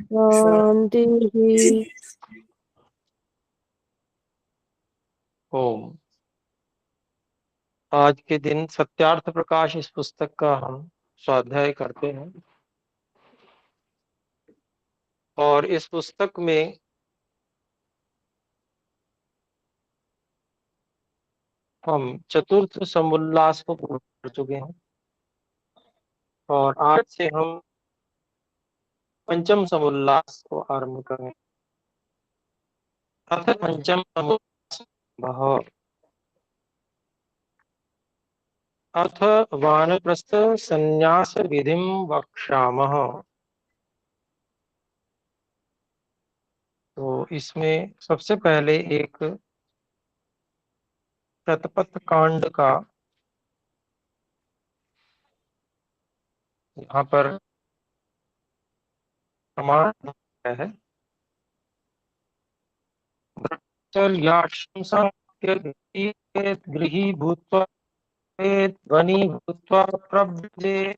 शांति। ओम। आज के दिन सत्यार्थ प्रकाश इस पुस्तक का हम स्वाध्याय करते हैं और इस पुस्तक में हम चतुर्थ समुल्लास को पूर्ण कर चुके हैं और आज से हम पंचम समुल्लास को आरंभ करें। अथ पंचम समुल्लास भव। अथ वानप्रस्थ संन्यास विधिं वक्ष्यामः। तो इसमें सबसे पहले एक शतपथ कांड का यहाँ पर प्रमाण है। गृही भूत्वा ध्वनि भूत्वा प्रव्रजे।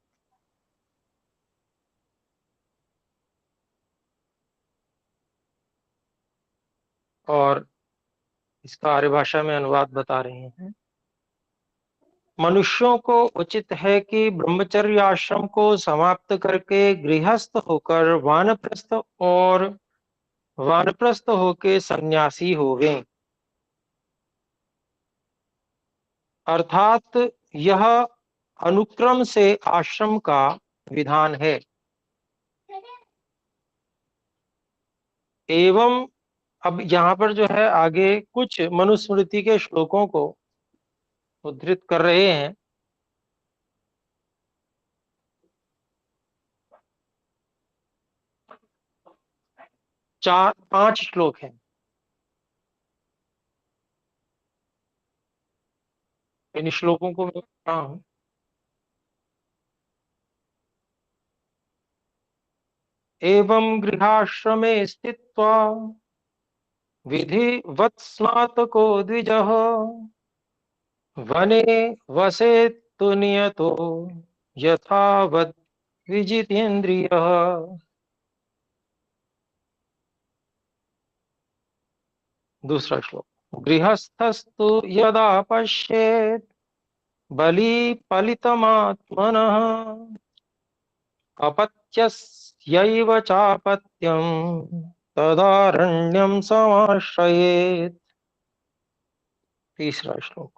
और इसका आर्य भाषा में अनुवाद बता रहे हैं। मनुष्यों को उचित है कि ब्रह्मचर्य आश्रम को समाप्त करके गृहस्थ होकर वानप्रस्थ और वानप्रस्थ होके सन्यासी होवें। अर्थात यह अनुक्रम से आश्रम का विधान है। एवं अब यहाँ पर जो है आगे कुछ मनुस्मृति के श्लोकों को उद्धृत कर रहे हैं। 4-5 श्लोक हैं। इन श्लोकों को मैं पढ़ रहा हूं। एवं गृहाश्रमे स्थित्वा विधिवत् स्नातको द्विजः वने वसेत्तु नियतो यथावत् विजितेन्द्रियः। दूसरा श्लोक। गृहस्थस्तु यदा पश्येत् बलिपलितमात्मनः अपत्यस्यैव चापत्यं तदारण्यं समाश्रयेत्। तीसरा श्लोक।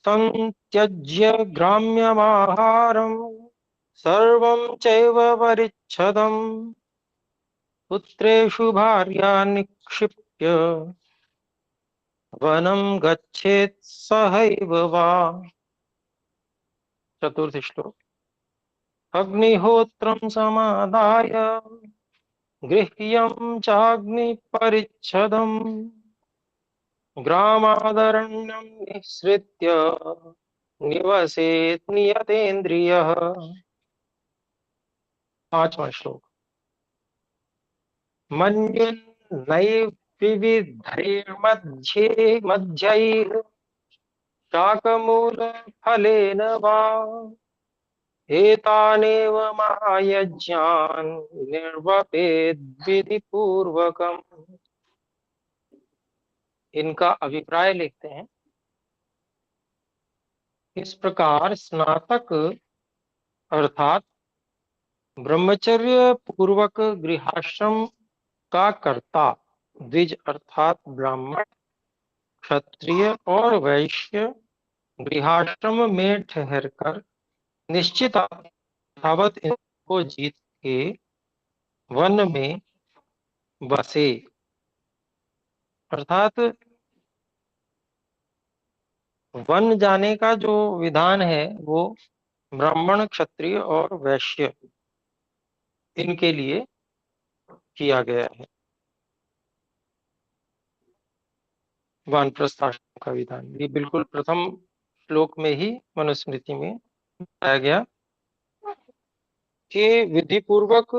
संत्यज्य ग्राम्यमाहारं सर्वं चैव परिच्छदं पुत्रेषु भार्या निक्षिप्य वनं गच्छेत् सहैव वा। चतुर्थ श्लोक। अग्निहोत्रं समादाय गृह्यं चाग्निपरिच्छदम् ग्रामादरण्यं निःसृत्य निवसेत् नियतेन्द्रियः। पांचवा श्लोक। मन्युन्नैव विविधैर्मध्ये मध्यैः शाकमूलफलेन वा एतानेव महायज्ञान् निर्वपेद् विधिपूर्वकम्। इनका अभिप्राय लिखते हैं। इस प्रकार स्नातक अर्थात ब्रह्मचर्य पूर्वक गृहाश्रम का कर्ता द्विज अर्थात ब्राह्मण क्षत्रिय और वैश्य गृहाश्रम में ठहरकर निश्चित यथावत इनको जीत के वन में बसे। अर्थात वन जाने का जो विधान है वो ब्राह्मण क्षत्रिय और वैश्य इनके लिए किया गया है। वानप्रस्थ आश्रम का विधान ये बिल्कुल प्रथम श्लोक में ही मनुस्मृति में बताया गया कि विधि पूर्वक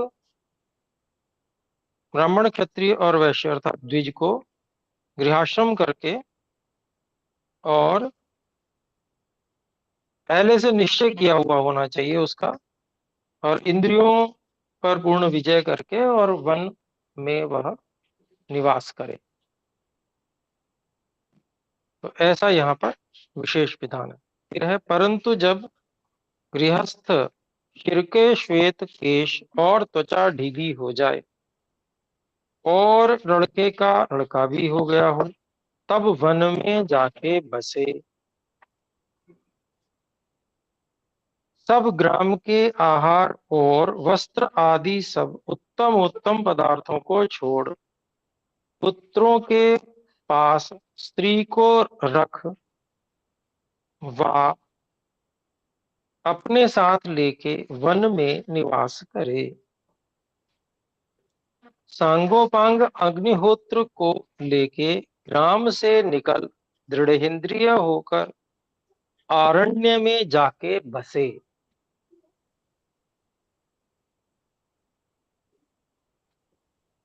ब्राह्मण क्षत्रिय और वैश्य अर्थात द्विज को गृहाश्रम करके और पहले से निश्चय किया हुआ होना चाहिए उसका, और इंद्रियों पर पूर्ण विजय करके और वन में वह निवास करे। तो ऐसा यहाँ पर विशेष विधान है। फिर है, परंतु जब गृहस्थ सिर के श्वेत केश और त्वचा ढीली हो जाए और लड़के का लड़का भी हो गया हो, तब वन में जाके बसे। सब ग्राम के आहार और वस्त्र आदि सब उत्तम उत्तम पदार्थों को छोड़ पुत्रों के पास स्त्री को रख वा अपने साथ लेके वन में निवास करे। सांगोपांग अग्निहोत्र को लेके ग्राम से निकल दृढ़ेन्द्रिय होकर आरण्य में जाके बसे।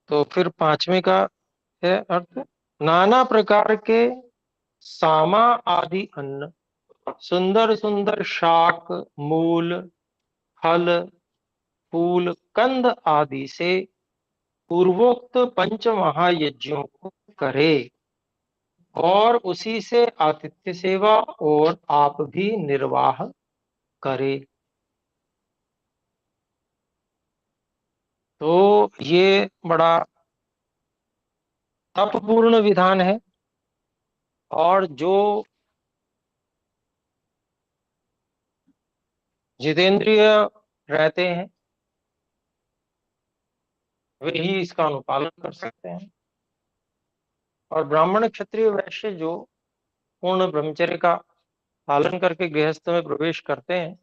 तो फिर पांचवें का है अर्थ, नाना प्रकार के सामा आदि अन्न, सुंदर सुंदर शाक, मूल, फल, फूल, कंद आदि से पूर्वोक्त पंच महायज्ञों को करे और उसी से आतिथ्य सेवा और आप भी निर्वाह करे। तो ये बड़ा तपपूर्ण विधान है। और जो जितेंद्रिय रहते हैं वे ही इसका अनुपालन कर सकते हैं। और ब्राह्मण क्षत्रिय वैश्य जो पूर्ण ब्रह्मचर्य का पालन करके गृहस्थ में प्रवेश करते हैं,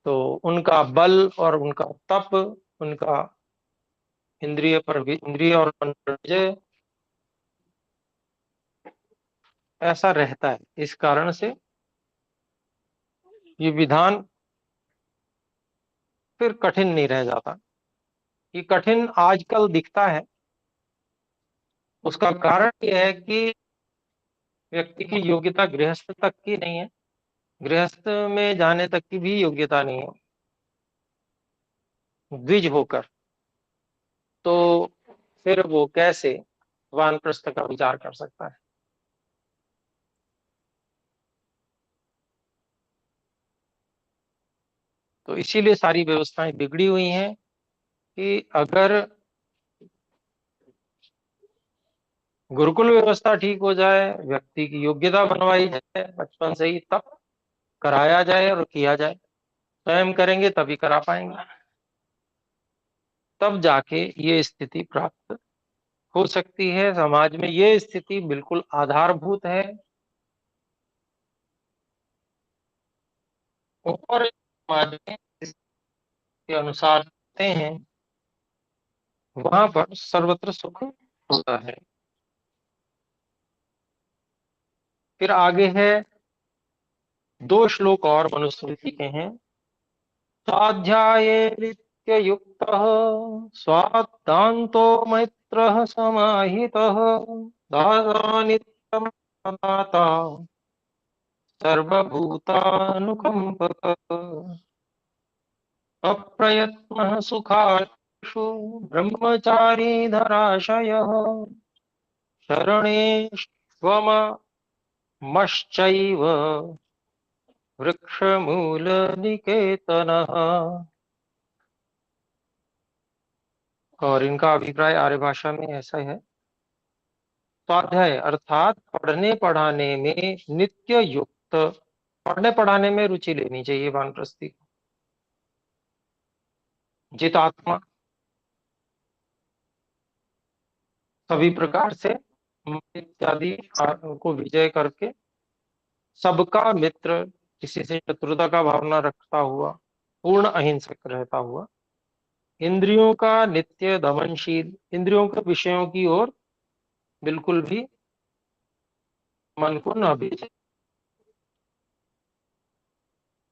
तो उनका बल और उनका तप, उनका इंद्रिय पर इंद्रिय और मन पर विजय ऐसा रहता है। इस कारण से ये विधान फिर कठिन नहीं रह जाता। ये कठिन आजकल दिखता है, उसका कारण यह है कि व्यक्ति की योग्यता गृहस्थ तक की नहीं है, गृहस्थ में जाने तक की भी योग्यता नहीं है द्विज होकर। तो फिर वो कैसे वानप्रस्थ का विचार कर सकता है। तो इसीलिए सारी व्यवस्थाएं बिगड़ी हुई हैं कि अगर गुरुकुल व्यवस्था ठीक हो जाए, व्यक्ति की योग्यता बनवाई जाए बचपन से ही, तब कराया जाए और किया जाए, स्वयं करेंगे तभी करा पाएंगे, तब जाके ये स्थिति प्राप्त हो सकती है। समाज में ये स्थिति बिल्कुल आधारभूत है। और समाज में इसके अनुसार चलते हैं, वहां पर सर्वत्र सुख होता है। फिर आगे है, दो श्लोक और मनुस्मृति के हैं। स्वाध्याये नित्ययुक्तः स्वाध्यान्तो मैत्रः समाहितः दाता नित्यं दाता सर्वभूतानुकंपक अप्रयत्नः सुखार्षु ब्रह्मचारी धराशयः शरणेष्वमश्चैव वृक्षमूलनिकेतनः। और इनका अभिप्राय आर्य भाषा में ऐसा है, स्वाध्याय अर्थात पढ़ने पढ़ाने में नित्य युक्त, पढ़ने पढ़ाने में रुचि लेनी चाहिए वानप्रस्थी को। जितात्मा, सभी प्रकार से इत्यादि को विजय करके सबका मित्र, किसी से शत्रुता का भावना रखता हुआ, पूर्ण अहिंसक रहता हुआ, इंद्रियों का नित्य दमनशील, इंद्रियों के विषयों की ओर बिल्कुल भी मन को न भेजे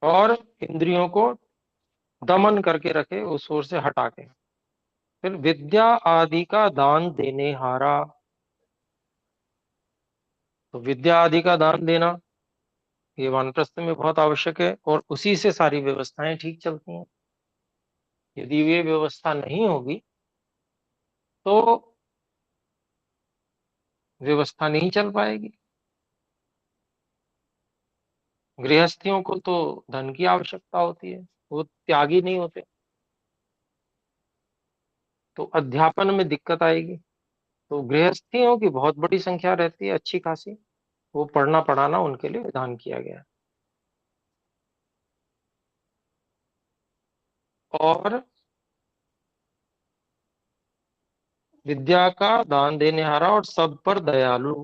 और इंद्रियों को दमन करके रखे, उस ओर से हटा के। फिर विद्या आदि का दान देने हारा, तो विद्या आदि का दान देना ये वानप्रस्थ में बहुत आवश्यक है और उसी से सारी व्यवस्थाएं ठीक चलती हैं। यदि ये व्यवस्था नहीं होगी तो व्यवस्था नहीं चल पाएगी। गृहस्थियों को तो धन की आवश्यकता होती है, वो त्यागी नहीं होते, तो अध्यापन में दिक्कत आएगी। तो गृहस्थियों की बहुत बड़ी संख्या रहती है, अच्छी खासी, वो पढ़ना पढ़ाना उनके लिए विधान किया गया है। और विद्या का दान देने हारा और सब पर दयालु,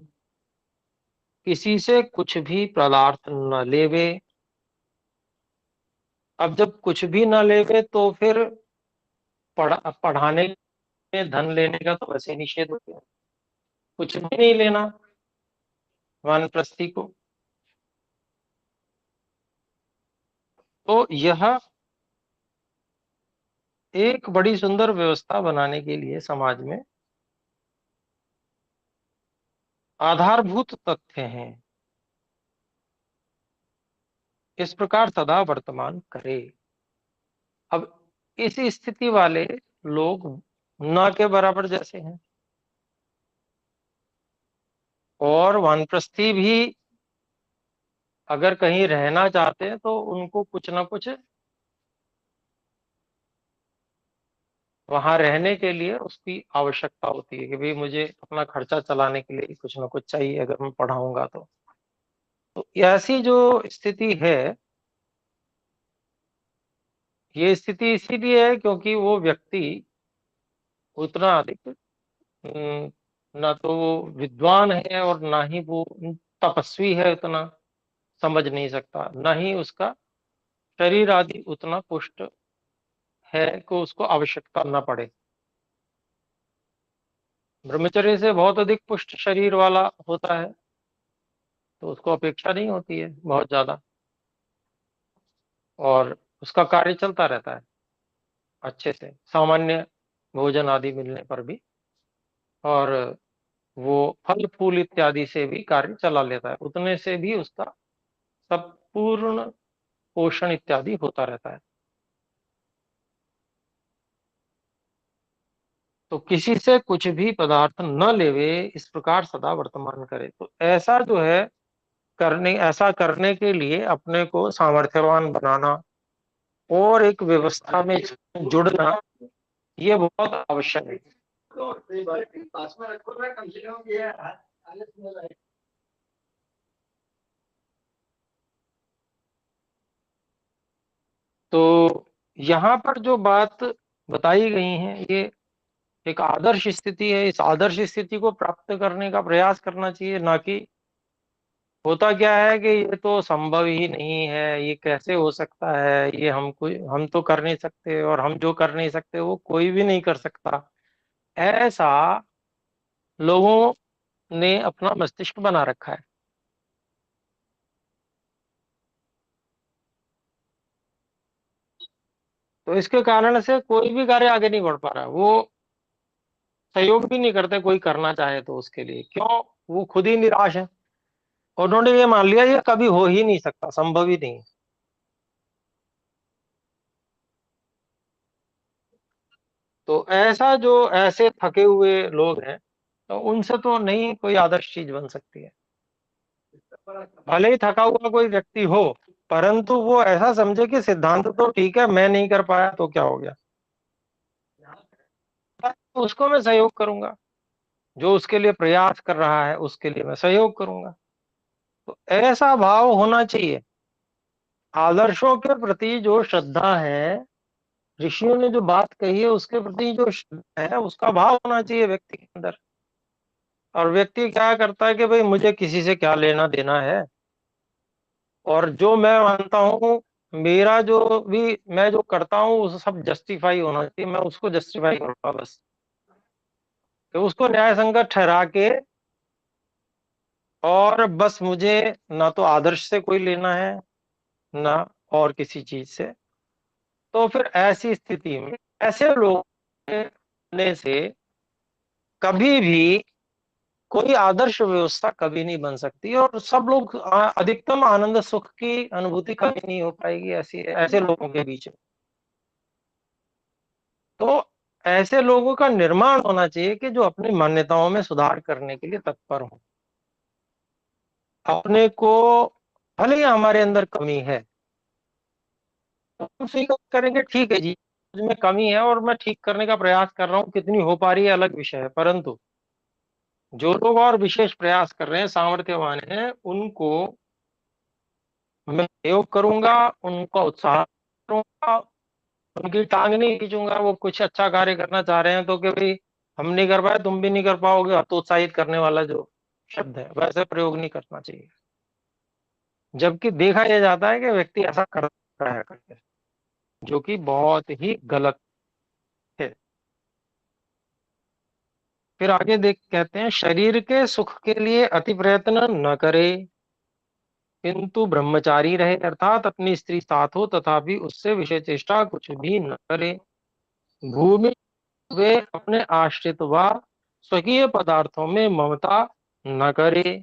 किसी से कुछ भी पदार्थ न लेवे। अब जब कुछ भी न लेवे तो फिर पढ़ाने में धन लेने का तो वैसे निषेध हो गया। कुछ भी नहीं लेना वानप्रस्थी को। तो यह एक बड़ी सुंदर व्यवस्था बनाने के लिए समाज में आधारभूत तथ्य हैं। इस प्रकार सदा वर्तमान करे। अब इस स्थिति वाले लोग न के बराबर जैसे हैं, और वानप्रस्थी भी अगर कहीं रहना चाहते हैं तो उनको कुछ ना कुछ वहां रहने के लिए उसकी आवश्यकता होती है कि भाई मुझे अपना खर्चा चलाने के लिए कुछ ना कुछ चाहिए अगर मैं पढ़ाऊंगा तो ऐसी जो स्थिति है, ये स्थिति इसीलिए है क्योंकि वो व्यक्ति उतना अधिक ना तो वो विद्वान है और ना ही वो तपस्वी है, उतना समझ नहीं सकता, ना ही उसका शरीर आदि उतना पुष्ट है कि उसको आवश्यकता न पड़े। ब्रह्मचर्य से बहुत अधिक पुष्ट शरीर वाला होता है तो उसको अपेक्षा नहीं होती है बहुत ज्यादा, और उसका कार्य चलता रहता है अच्छे से, सामान्य भोजन आदि मिलने पर भी, और वो फल फूल इत्यादि से भी कार्य चला लेता है, उतने से भी उसका सब पूर्ण पोषण इत्यादि होता रहता है। तो किसी से कुछ भी पदार्थ न लेवे, इस प्रकार सदा वर्तमान करे। तो ऐसा जो है ऐसा करने के लिए अपने को सामर्थ्यवान बनाना और एक व्यवस्था में जुड़ना, ये बहुत आवश्यक है। तो यहाँ पर जो बात बताई गई है ये एक आदर्श स्थिति है। इस आदर्श स्थिति को प्राप्त करने का प्रयास करना चाहिए, ना कि होता क्या है कि ये तो संभव ही नहीं है, ये कैसे हो सकता है, ये हम तो कर नहीं सकते, और हम जो कर नहीं सकते वो कोई भी नहीं कर सकता, ऐसा लोगों ने अपना मस्तिष्क बना रखा है। तो इसके कारण से कोई भी कार्य आगे नहीं बढ़ पा रहा, वो सहयोग भी नहीं करते कोई करना चाहे तो उसके लिए, क्यों? वो खुद ही निराश है, उन्होंने ये मान लिया ये कभी हो ही नहीं सकता, संभव ही नहीं। तो ऐसा जो ऐसे थके हुए लोग हैं, तो उनसे तो नहीं कोई आदर्श चीज बन सकती है। भले ही थका हुआ कोई व्यक्ति हो, परंतु वो ऐसा समझे कि सिद्धांत तो ठीक है, मैं नहीं कर पाया तो क्या हो गया, तो उसको मैं सहयोग करूंगा, जो उसके लिए प्रयास कर रहा है उसके लिए मैं सहयोग करूंगा। तो ऐसा भाव होना चाहिए। आदर्शों के प्रति जो श्रद्धा है, ऋषियों ने जो बात कही है उसके प्रति जो श्रद्धा है, उसका भाव होना चाहिए व्यक्ति के अंदर। और व्यक्ति क्या करता है कि भाई मुझे किसी से क्या लेना देना है, और जो मैं मानता हूँ, मेरा जो भी मैं जो करता हूँ वो सब जस्टिफाई होना चाहिए, मैं उसको जस्टिफाई करूंगा बस, तो उसको न्याय संगत ठहरा के, और बस मुझे ना तो आदर्श से कोई लेना है ना और किसी चीज से। तो फिर ऐसी स्थिति में ऐसे लोग ने से कभी भी कोई आदर्श व्यवस्था कभी नहीं बन सकती, और सब लोग अधिकतम आनंद सुख की अनुभूति कभी नहीं हो पाएगी ऐसी ऐसे लोगों के बीच में। तो ऐसे लोगों का निर्माण होना चाहिए कि जो अपनी मान्यताओं में सुधार करने के लिए तत्पर हो। अपने को, भले ही हमारे अंदर कमी है, तो हम स्वीकार करेंगे, ठीक है जी, मुझ में कमी है और मैं ठीक करने का प्रयास कर रहा हूँ, कितनी हो पा रही है अलग विषय है। परंतु जो लोग और विशेष प्रयास कर रहे हैं, सामर्थ्यवान हैं, उनको मैं सहयोग करूंगा, उनका उत्साह करूंगा, उनकी टांग नहीं खींचूंगा। वो कुछ अच्छा कार्य करना चाह रहे हैं तो कि भाई हम नहीं कर पाए, तुम भी नहीं कर पाओगे, हतोत्साहित करने वाला जो शब्द है वैसे प्रयोग नहीं करना चाहिए। जबकि देखा यह जाता है कि व्यक्ति ऐसा कर रहा है करके, जो कि बहुत ही गलत है। फिर आगे देख कहते हैं, शरीर के सुख के लिए अति प्रयत्न न करे, किंतु ब्रह्मचारी रहे, अर्थात अपनी स्त्री साथ हो तथापि उससे विषय चेष्टा कुछ भी न करे। भूमि वे अपने आश्रित व स्वकीय पदार्थों में ममता न करे।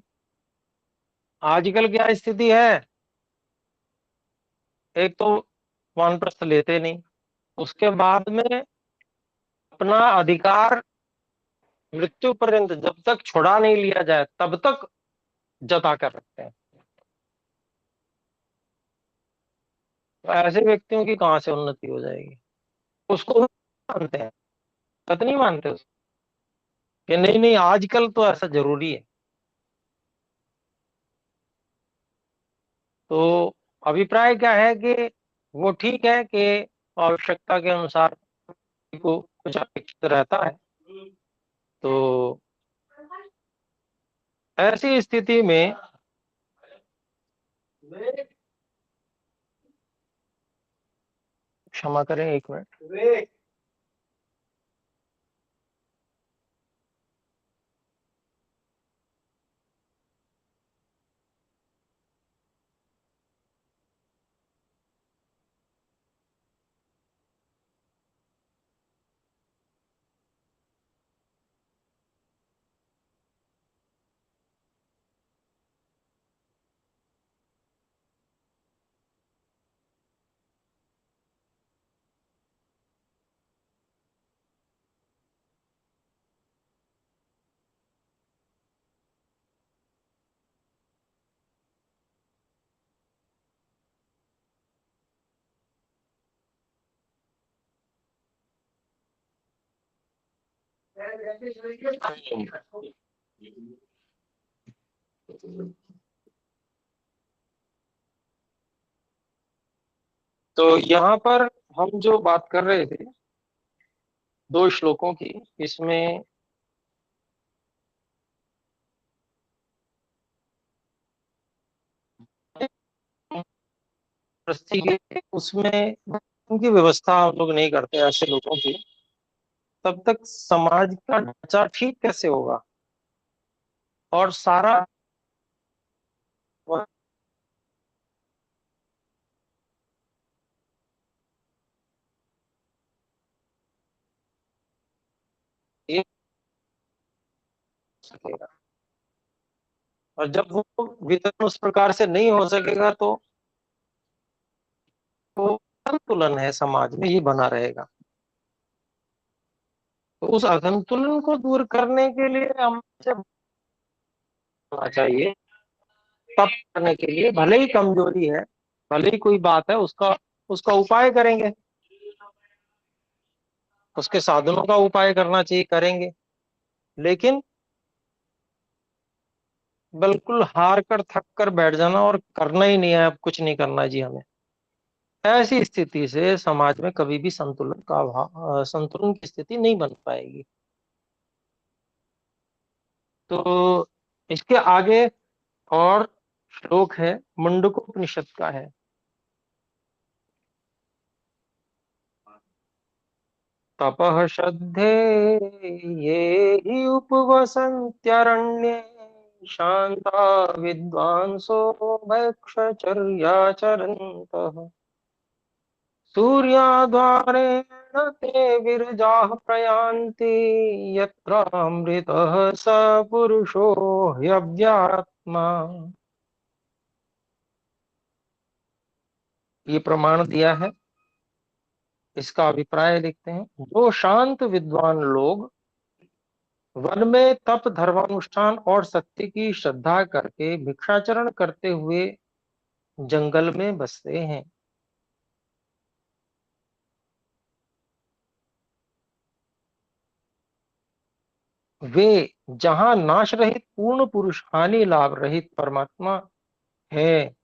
आजकल क्या स्थिति है, एक तो वानप्रस्थ लेते नहीं, उसके बाद में अपना अधिकार मृत्यु पर्यंत जब तक छुड़ा नहीं लिया जाए तब तक जता कर रखते हैं। तो ऐसे व्यक्तियों की कहां से उन्नति हो जाएगी। उसको मानते हैं, सत नहीं मानते उसको, कि नहीं नहीं आजकल तो ऐसा जरूरी है। तो अभिप्राय क्या है कि वो ठीक है कि आवश्यकता के अनुसार को कुछ अपेक्षित रहता है। तो ऐसी स्थिति में क्षमा करें, एक मिनट। तो यहाँ पर हम जो बात कर रहे थे दो श्लोकों की, इसमें गृहस्थी के उसमें उनकी व्यवस्था हम लोग नहीं करते ऐसे लोगों की, तब तक समाज का ढांचा ठीक कैसे होगा। और सारा वह एक सकेगा। और जब वो वितरण उस प्रकार से नहीं हो सकेगा तो संतुलन है समाज में ये बना रहेगा। तो उस असंतुलन को दूर करने के लिए हम होना चाहिए, तब करने के लिए भले ही कमजोरी है, भले ही कोई बात है, उसका उसका उपाय करेंगे, उसके साधनों का उपाय करना चाहिए, करेंगे। लेकिन बिल्कुल हार कर थक कर बैठ जाना और करना ही नहीं है, अब कुछ नहीं करना जी हमें, ऐसी स्थिति से समाज में कभी भी संतुलन का अभाव, संतुलन की स्थिति नहीं बन पाएगी। तो इसके आगे और श्लोक है, मुंडकोपनिषद का है। तपः श्रद्धे ये हि उपवसन्त्यरण्ये, शान्ता विद्वांसो भक्षचर्याचरन्तः, सूर्याद्वारेण ते विरजाः प्रयान्ति, यत्रामृतः स पुरुषो ह्यव्यात्मा। ये प्रमाण दिया है इसका अभिप्राय लिखते हैं, जो शांत विद्वान लोग वन में तप धर्मानुष्ठान और सत्य की श्रद्धा करके भिक्षाचरण करते हुए जंगल में बसते हैं, वे जहां नाश रहित पूर्ण पुरुष हानि लाभ रहित परमात्मा है,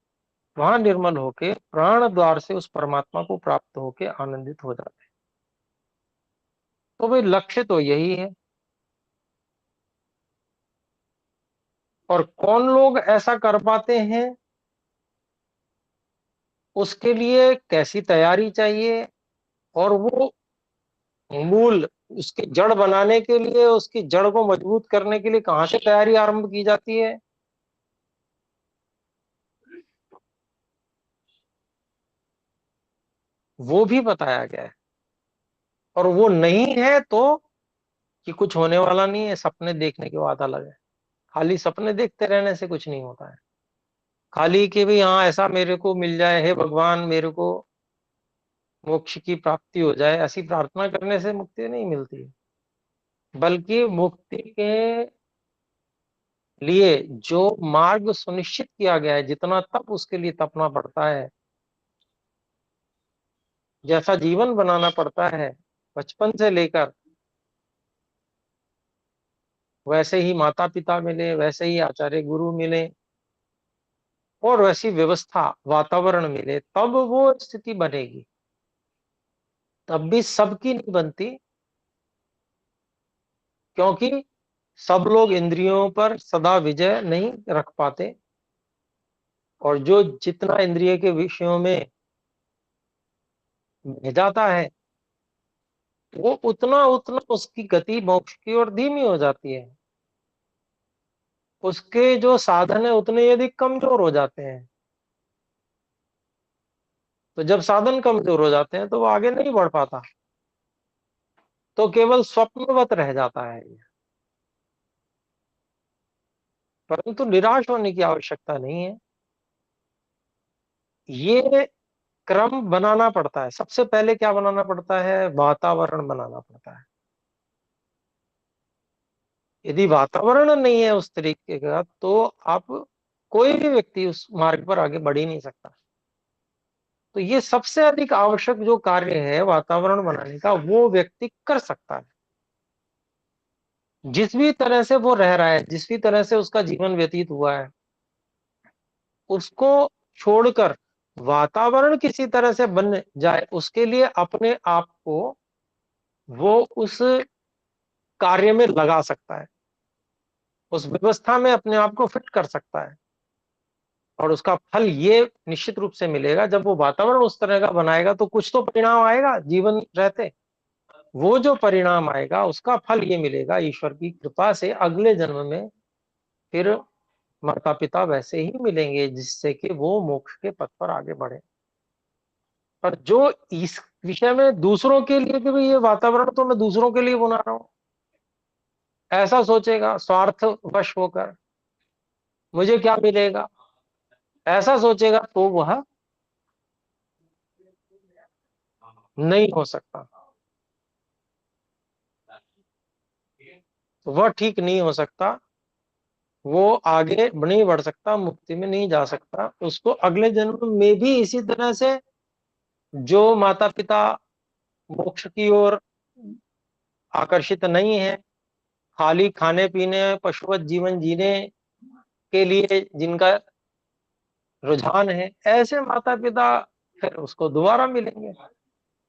वहां निर्मल होके प्राण द्वार से उस परमात्मा को प्राप्त होके आनंदित हो जाते हैं। तो भाई लक्ष्य तो यही है। और कौन लोग ऐसा कर पाते हैं, उसके लिए कैसी तैयारी चाहिए, और वो मूल, उसकी जड़ बनाने के लिए, उसकी जड़ को मजबूत करने के लिए कहां से तैयारी आरंभ की जाती है, वो भी बताया गया है। और वो नहीं है तो कि कुछ होने वाला नहीं है, सपने देखने की बात अलग है। खाली सपने देखते रहने से कुछ नहीं होता है। खाली कि भाई हाँ ऐसा मेरे को मिल जाए, हे भगवान मेरे को मोक्ष की प्राप्ति हो जाए, ऐसी प्रार्थना करने से मुक्ति नहीं मिलती है। बल्कि मुक्ति के लिए जो मार्ग सुनिश्चित किया गया है, जितना तप उसके लिए तपना पड़ता है, जैसा जीवन बनाना पड़ता है बचपन से लेकर, वैसे ही माता पिता मिले, वैसे ही आचार्य गुरु मिले, और वैसी व्यवस्था वातावरण मिले, तब वो स्थिति बनेगी। तब भी सबकी नहीं बनती, क्योंकि सब लोग इंद्रियों पर सदा विजय नहीं रख पाते। और जो जितना इंद्रिय के विषयों में जाता है, वो उतना उतना उसकी गति मोक्ष की ओर धीमी हो जाती है। उसके जो साधन है उतने यदि कमजोर हो जाते हैं, तो जब साधन कमजोर हो जाते हैं तो वो आगे नहीं बढ़ पाता, तो केवल स्वप्नवत रह जाता है ये। परंतु निराश होने की आवश्यकता नहीं है। ये क्रम बनाना पड़ता है। सबसे पहले क्या बनाना पड़ता है, वातावरण बनाना पड़ता है। यदि वातावरण नहीं है उस तरीके का, तो आप, कोई भी व्यक्ति उस मार्ग पर आगे बढ़ ही नहीं सकता। तो ये सबसे अधिक आवश्यक जो कार्य है वातावरण बनाने का, वो व्यक्ति कर सकता है। जिस भी तरह से वो रह रहा है, जिस भी तरह से उसका जीवन व्यतीत हुआ है, उसको छोड़कर वातावरण किसी तरह से बन जाए, उसके लिए अपने आप को वो उस कार्य में लगा सकता है, उस व्यवस्था में अपने आप को फिट कर सकता है। और उसका फल ये निश्चित रूप से मिलेगा, जब वो वातावरण उस तरह का बनाएगा तो कुछ तो परिणाम आएगा जीवन रहते। वो जो परिणाम आएगा उसका फल ये मिलेगा ईश्वर की कृपा से, अगले जन्म में फिर माता पिता वैसे ही मिलेंगे जिससे कि वो मोक्ष के पथ पर आगे बढ़े। पर जो इस विषय में दूसरों के लिए, कि भाई ये वातावरण तो मैं दूसरों के लिए बना रहा हूं, ऐसा सोचेगा स्वार्थ वश होकर, मुझे क्या मिलेगा, ऐसा सोचेगा, तो वह नहीं हो सकता। वह ठीक नहीं हो सकता, वो आगे नहीं बढ़ सकता, मुक्ति में नहीं जा सकता। उसको अगले जन्म में भी इसी तरह से, जो माता पिता मोक्ष की ओर आकर्षित नहीं है, खाली खाने पीने पशुवत जीवन जीने के लिए जिनका रुझान है, ऐसे माता पिता फिर उसको दोबारा मिलेंगे।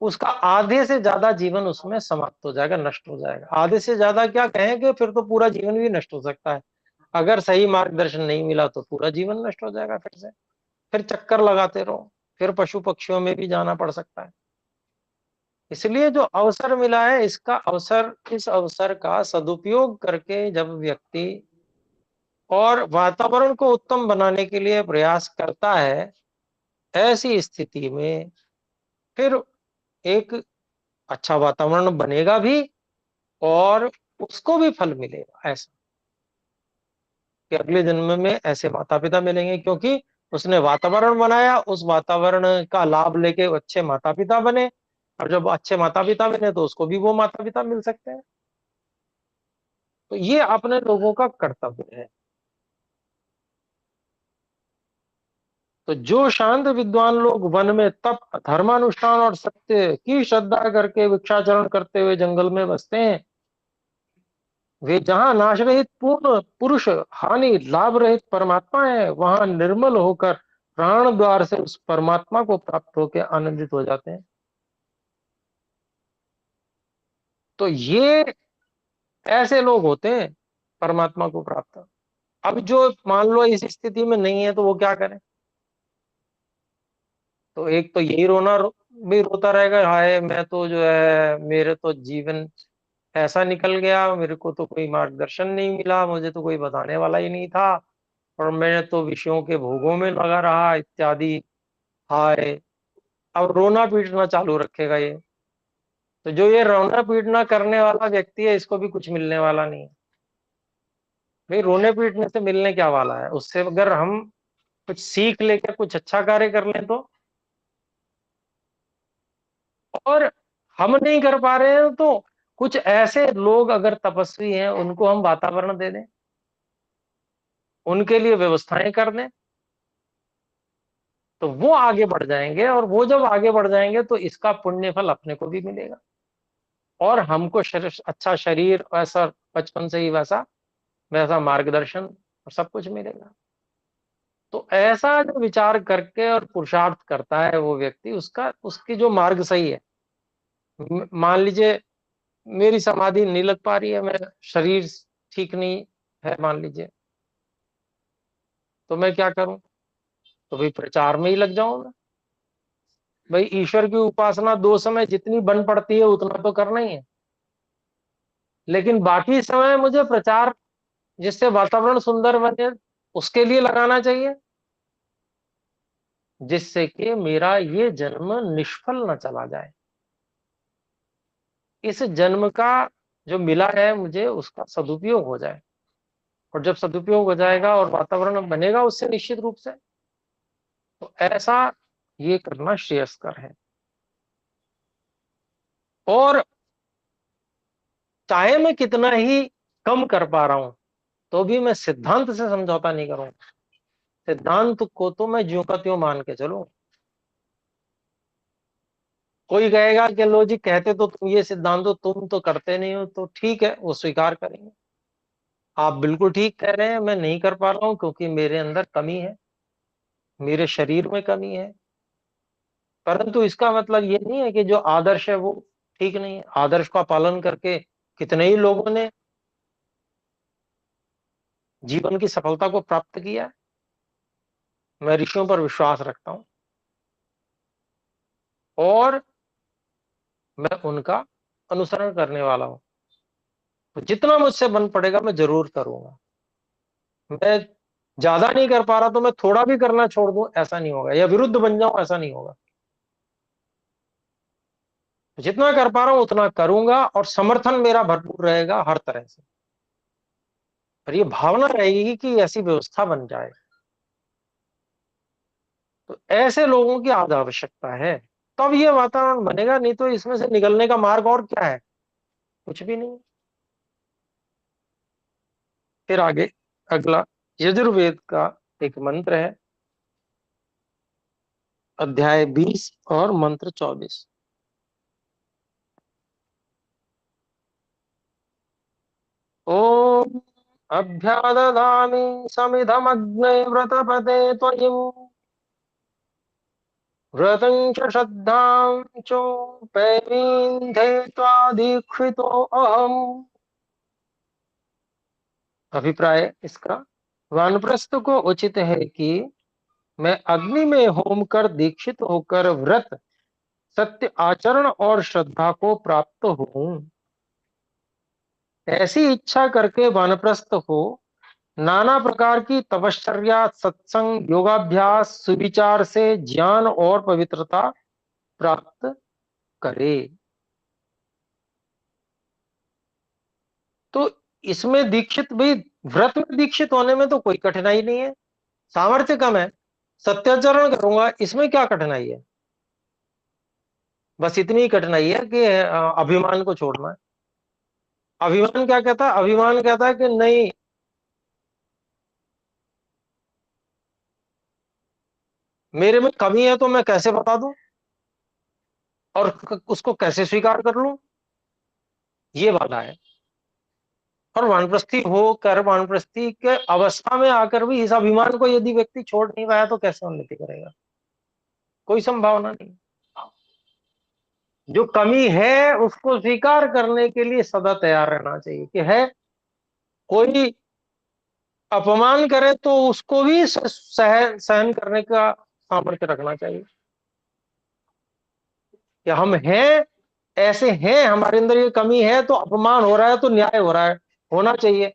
उसका आधे से ज्यादा जीवन उसमें समाप्त हो जाएगा, नष्ट हो जाएगा। आधे से ज्यादा क्या कहेंगे, फिर तो पूरा जीवन भी नष्ट हो सकता है। अगर सही मार्गदर्शन नहीं मिला तो पूरा जीवन नष्ट हो जाएगा फिर से। फिर चक्कर लगाते रहो, फिर पशु पक्षियों में भी जाना पड़ सकता है। इसलिए जो अवसर मिला है, इसका अवसर, इस अवसर का सदुपयोग करके जब व्यक्ति और वातावरण को उत्तम बनाने के लिए प्रयास करता है, ऐसी स्थिति में फिर एक अच्छा वातावरण बनेगा भी, और उसको भी फल मिलेगा। ऐसा कि अगले जन्म में ऐसे माता पिता मिलेंगे, क्योंकि उसने वातावरण बनाया, उस वातावरण का लाभ लेके अच्छे माता पिता बने। और जब अच्छे माता पिता मिले तो उसको भी वो माता पिता मिल सकते हैं। तो ये अपने लोगों का कर्तव्य है। तो जो शांत विद्वान लोग वन में तप, धर्मानुष्ठान और सत्य की श्रद्धा करके भिक्षाचरण करते हुए जंगल में बसते हैं, वे जहां नाश रहित पूर्ण पुरुष, हानि लाभ रहित परमात्मा है, वहां निर्मल होकर प्राण द्वार से उस परमात्मा को प्राप्त होकर आनंदित हो जाते हैं। तो ये ऐसे लोग होते हैं परमात्मा को प्राप्त। अब जो मान लो इस स्थिति में नहीं है तो वो क्या करे? तो एक तो यही भी रोता रहेगा, हाय मैं तो जो है, मेरे तो जीवन ऐसा निकल गया, मेरे को तो कोई मार्गदर्शन नहीं मिला, मुझे तो कोई बताने वाला ही नहीं था, और मैं तो विषयों के भोगों में लगा रहा इत्यादि। हाय, अब रोना पीटना चालू रखेगा ये। तो जो ये रोना पीटना करने वाला व्यक्ति है, इसको भी कुछ मिलने वाला नहीं है। भाई रोने पीटने से मिलने क्या वाला है? उससे अगर हम कुछ सीख लेकर कुछ अच्छा कार्य कर लें तो। और हम नहीं कर पा रहे हैं तो कुछ ऐसे लोग अगर तपस्वी हैं उनको हम वातावरण दे दें, उनके लिए व्यवस्थाएं कर दें, तो वो आगे बढ़ जाएंगे, और वो जब आगे बढ़ जाएंगे तो इसका पुण्य फल अपने को भी मिलेगा, और हमको अच्छा शरीर, वैसा बचपन से ही वैसा वैसा मार्गदर्शन और सब कुछ मिलेगा। तो ऐसा जो विचार करके और पुरुषार्थ करता है वो व्यक्ति, उसका उसकी जो मार्ग सही है। मान लीजिए मेरी समाधि नहीं लग पा रही है, मैं शरीर ठीक नहीं है मान लीजिए, तो मैं क्या करूं? तो भाई प्रचार में ही लग जाऊं मैं। भाई ईश्वर की उपासना दो समय जितनी बन पड़ती है उतना तो करना ही है, लेकिन बाकी समय मुझे प्रचार, जिससे वातावरण सुंदर बने, उसके लिए लगाना चाहिए, जिससे कि मेरा ये जन्म निष्फल न चला जाए। इस जन्म का जो मिला है मुझे, उसका सदुपयोग हो जाए। और जब सदुपयोग हो जाएगा और वातावरण बनेगा उससे निश्चित रूप से, तो ऐसा ये करना श्रेयस्कर है। और चाहे मैं कितना ही कम कर पा रहा हूं, तो भी मैं सिद्धांत से समझौता नहीं करूंगा। सिद्धांत को तो मैं ज्यों का त्यों मान के चलूं। कोई कहेगा कि लो जी, कहते तो तुम ये सिद्धांत हो, तुम तो करते नहीं हो, तो ठीक है, वो स्वीकार करेंगे। आप बिल्कुल ठीक कह रहे हैं, मैं नहीं कर पा रहा हूं क्योंकि मेरे अंदर कमी है, मेरे शरीर में कमी है। परंतु इसका मतलब ये नहीं है कि जो आदर्श है वो ठीक नहीं है। आदर्श का पालन करके कितने ही लोगों ने जीवन की सफलता को प्राप्त किया है। मैं ऋषियों पर विश्वास रखता हूं, और मैं उनका अनुसरण करने वाला हूं। तो जितना मुझसे बन पड़ेगा मैं जरूर करूंगा। मैं ज्यादा नहीं कर पा रहा तो मैं थोड़ा भी करना छोड़ दूं, ऐसा नहीं होगा, या विरुद्ध बन जाऊं, ऐसा नहीं होगा। जितना कर पा रहा हूं उतना करूंगा, और समर्थन मेरा भरपूर रहेगा हर तरह से। और ये भावना रहेगी कि ऐसी व्यवस्था बन जाए। तो ऐसे लोगों की आज आवश्यकता है, तब ये वातावरण बनेगा, नहीं तो इसमें से निकलने का मार्ग और क्या है? कुछ भी नहीं। फिर आगे अगला यजुर्वेद का एक मंत्र है, अध्याय 20 और मंत्र 24। ओम अभ्यादधामि समिधमग्ने व्रतपते त्वयिम् व्रतं च श्रद्धां चोपैमीन्धे त्वादीक्षितो अहम्। अभिप्राय इसका, वानप्रस्थ को उचित है कि मैं अग्नि में होम कर दीक्षित होकर व्रत, सत्य आचरण और श्रद्धा को प्राप्त हूं। ऐसी इच्छा करके वानप्रस्थ हो नाना प्रकार की तपश्चर्या, सत्संग, योगाभ्यास, सुविचार से ज्ञान और पवित्रता प्राप्त करे। तो इसमें दीक्षित भी, व्रत में दीक्षित होने में तो कोई कठिनाई नहीं है, सामर्थ्य कम है। सत्याचरण करूंगा, इसमें क्या कठिनाई है? बस इतनी ही कठिनाई है कि अभिमान को छोड़ना है। अभिमान क्या कहता है? अभिमान कहता है कि नहीं, मेरे में कमी है तो मैं कैसे बता दूं और उसको कैसे स्वीकार कर लूं, ये वाला है। और वानप्रस्थी होकर, वानप्रस्थी के अवस्था में आकर भी इस अभिमान को यदि व्यक्ति छोड़ नहीं पाया तो कैसे उन्नति करेगा? कोई संभावना नहीं। जो कमी है उसको स्वीकार करने के लिए सदा तैयार रहना चाहिए कि है। कोई अपमान करे तो उसको भी सहन करने का सामर्थ्य रखना चाहिए कि हम हैं, ऐसे हैं, हमारे अंदर ये कमी है, तो अपमान हो रहा है तो न्याय हो रहा है, होना चाहिए।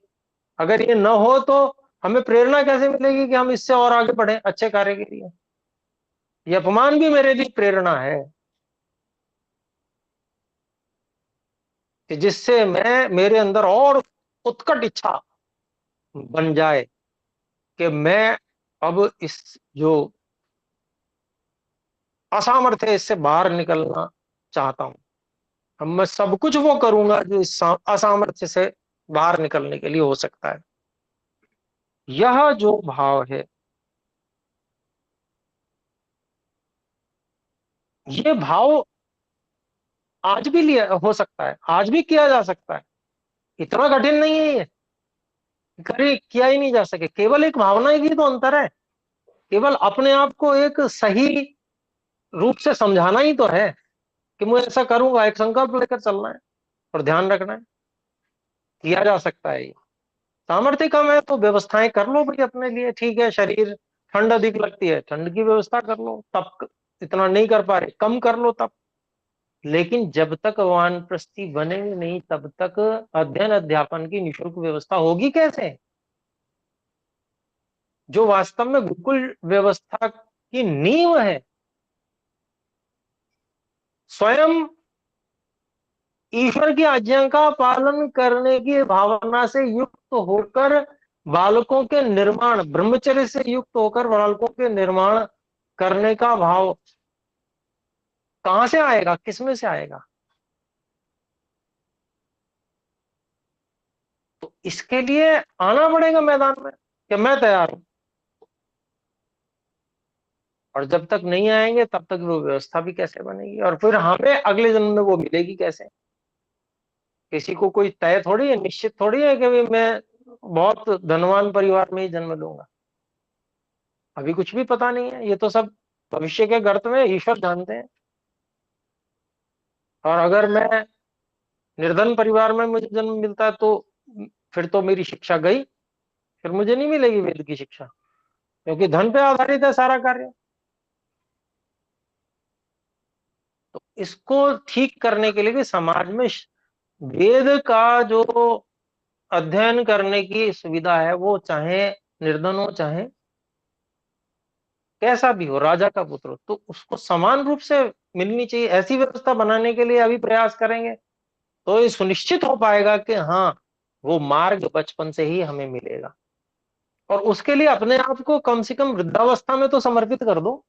अगर ये न हो तो हमें प्रेरणा कैसे मिलेगी कि हम इससे और आगे बढ़े अच्छे कार्य के लिए? ये अपमान भी मेरे लिए प्रेरणा है कि जिससे मैं, मेरे अंदर और उत्कट इच्छा बन जाए कि मैं अब इस जो असामर्थ्य है इससे बाहर निकलना चाहता हूं। अब मैं सब कुछ वो करूंगा जो इस असामर्थ्य से बाहर निकलने के लिए हो सकता है। यह जो भाव है, ये भाव आज भी लिया हो सकता है, आज भी किया जा सकता है। इतना कठिन नहीं है ये, करे किया ही नहीं जा सके। केवल एक भावना की तो अंतर है, केवल अपने आप को एक सही रूप से समझाना ही तो है कि मैं ऐसा करूंगा, एक संकल्प लेकर चलना है और ध्यान रखना है। किया जा सकता है ये। सामर्थ्य कम है तो व्यवस्थाएं कर लो भाई अपने लिए, ठीक है। शरीर ठंड अधिक लगती है, ठंड की व्यवस्था कर लो, तब इतना नहीं कर पा रहे कम कर लो तब। लेकिन जब तक वानप्रस्थी बनेंगे नहीं तब तक अध्ययन अध्यापन की निःशुल्क व्यवस्था होगी कैसे? जो वास्तव में गुरुकुल व्यवस्था की नींव है, स्वयं ईश्वर की आज्ञा का पालन करने की भावना से युक्त होकर बालकों के निर्माण, ब्रह्मचर्य से युक्त होकर बालकों के निर्माण करने का भाव कहां से आएगा, किसमें से आएगा? तो इसके लिए आना पड़ेगा मैदान में कि मैं तैयार हूं। और जब तक नहीं आएंगे तब तक वो व्यवस्था भी कैसे बनेगी, और फिर हमें अगले जन्म में वो मिलेगी कैसे? किसी को कोई तय थोड़ी है, निश्चित थोड़ी है कि भाई मैं बहुत धनवान परिवार में ही जन्म लूंगा। अभी कुछ भी पता नहीं है, ये तो सब भविष्य के गर्त में ईश्वर जानते हैं। और अगर मैं निर्धन परिवार में मुझे जन्म मिलता है तो फिर तो मेरी शिक्षा गई, फिर मुझे नहीं मिलेगी वेद की शिक्षा, क्योंकि धन पे आधारित है सारा कार्य। तो इसको ठीक करने के लिए कि समाज में वेद का जो अध्ययन करने की सुविधा है, वो चाहे निर्धन हो चाहे कैसा भी हो, राजा का पुत्र हो, तो उसको समान रूप से मिलनी चाहिए। ऐसी व्यवस्था बनाने के लिए अभी प्रयास करेंगे तो ये सुनिश्चित हो पाएगा कि हाँ, वो मार्ग बचपन से ही हमें मिलेगा। और उसके लिए अपने आप को कम से कम वृद्धावस्था में तो समर्पित कर दो।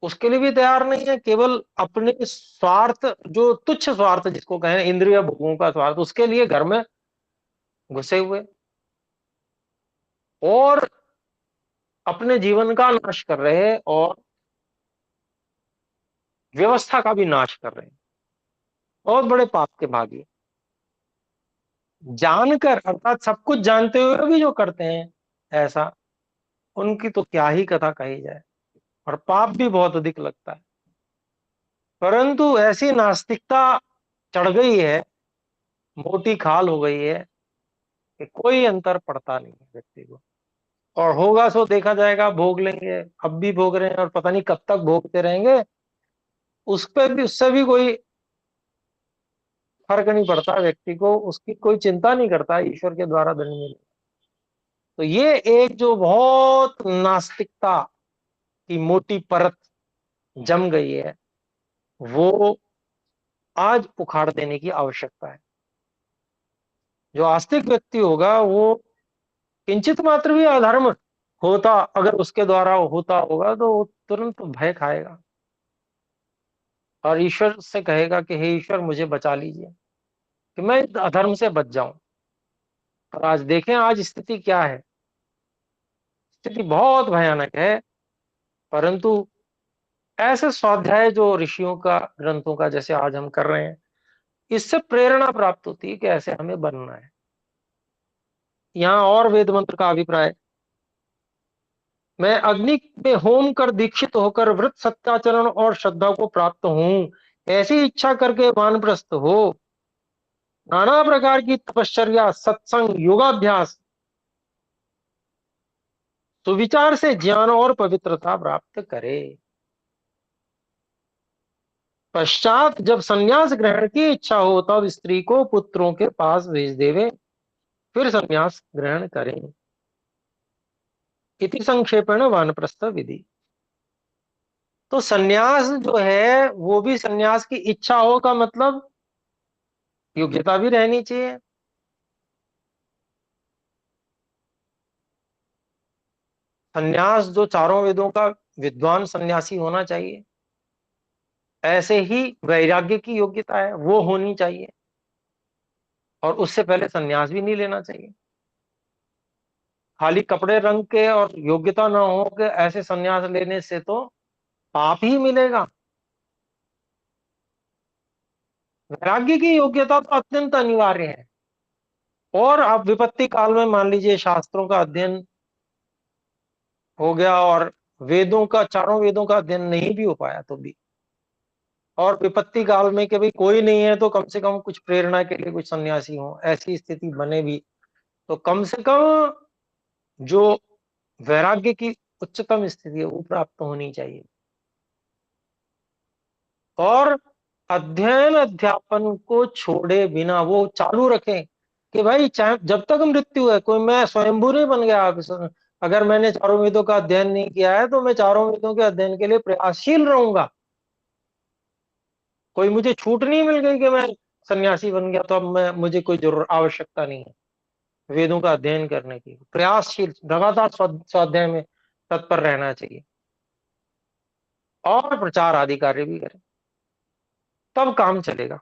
उसके लिए भी तैयार नहीं है, केवल अपने स्वार्थ, जो तुच्छ स्वार्थ जिसको कहें इंद्रिय भोगों का स्वार्थ, उसके लिए घर में घुसे हुए और अपने जीवन का नाश कर रहे हैं और व्यवस्था का भी नाश कर रहे हैं। बहुत बड़े पाप के भागी, जानकर अर्थात सब कुछ जानते हुए भी जो करते हैं ऐसा, उनकी तो क्या ही कथा कही जाए। और पाप भी बहुत अधिक लगता है। परंतु ऐसी नास्तिकता चढ़ गई है, मोटी खाल हो गई है कि कोई अंतर पड़ता नहीं है व्यक्ति को। और होगा सो देखा जाएगा, भोग लेंगे, अब भी भोग रहे हैं और पता नहीं कब तक भोगते रहेंगे। उस पर भी, उससे भी कोई फर्क नहीं पड़ता व्यक्ति को, उसकी कोई चिंता नहीं करता ईश्वर के द्वारा दंड मिले। तो ये एक जो बहुत नास्तिकता की मोटी परत जम गई है, वो आज उखाड़ देने की आवश्यकता है। जो आस्तिक व्यक्ति होगा वो किंचित मात्र भी अधर्म होता, अगर उसके द्वारा होता होगा तो वो तुरंत भय खाएगा। और ईश्वर से कहेगा कि हे ईश्वर मुझे बचा लीजिए कि मैं अधर्म से बच जाऊं। और आज देखें आज स्थिति क्या है, स्थिति बहुत भयानक है। परंतु ऐसे स्वाध्याय जो ऋषियों का, ग्रंथों का, जैसे आज हम कर रहे हैं, इससे प्रेरणा प्राप्त होती है कि ऐसे हमें बनना है। यहाँ और वेद मंत्र का अभिप्राय, मैं अग्नि में होम कर दीक्षित होकर व्रत सत्याचरण और श्रद्धा को प्राप्त हूं, ऐसी इच्छा करके वानप्रस्थ हो, नाना प्रकार की तपश्चर्या, सत्संग, योगाभ्यास, सुविचार से ज्ञान और पवित्रता प्राप्त करे। पश्चात जब संन्यास ग्रहण की इच्छा हो तब स्त्री को पुत्रों के पास भेज देवे, फिर संन्यास ग्रहण करें। इति संक्षेपेण वानप्रस्थ विधि। तो संन्यास जो है वो भी संन्यास की इच्छा हो का मतलब योग्यता भी रहनी चाहिए। संन्यास जो चारों वेदों का विद्वान सन्यासी होना चाहिए, ऐसे ही वैराग्य की योग्यता है वो होनी चाहिए। और उससे पहले संन्यास भी नहीं लेना चाहिए। खाली कपड़े रंग के और योग्यता ना हो के ऐसे संन्यास लेने से तो पाप ही मिलेगा। वैराग्य की योग्यता तो अत्यंत अनिवार्य है। और आप विपत्ति काल में मान लीजिए शास्त्रों का अध्ययन हो गया और वेदों का, चारों वेदों का अध्ययन नहीं भी हो पाया तो भी, और विपत्ति काल में कि भाई कोई नहीं है तो कम से कम कुछ प्रेरणा के लिए कुछ सन्यासी हो, ऐसी स्थिति बने भी, तो कम से कम जो वैराग्य की उच्चतम स्थिति है वो प्राप्त होनी चाहिए। और अध्ययन अध्यापन को छोड़े बिना वो चालू रखें कि भाई चाहे जब तक मृत्यु है, कोई मैं स्वयंभू नहीं बन गया। अगर मैंने चारों वेदों का अध्ययन नहीं किया है तो मैं चारों वेदों के अध्ययन के लिए प्रयासशील रहूंगा। कोई मुझे छूट नहीं मिल गई कि मैं सन्यासी बन गया तो अब मैं, मुझे कोई जरूरत, आवश्यकता नहीं है वेदों का अध्ययन करने की। प्रयासशील लगातार स्वाध्याय में तत्पर रहना चाहिए और प्रचार आदि कार्य भी करें, तब काम चलेगा।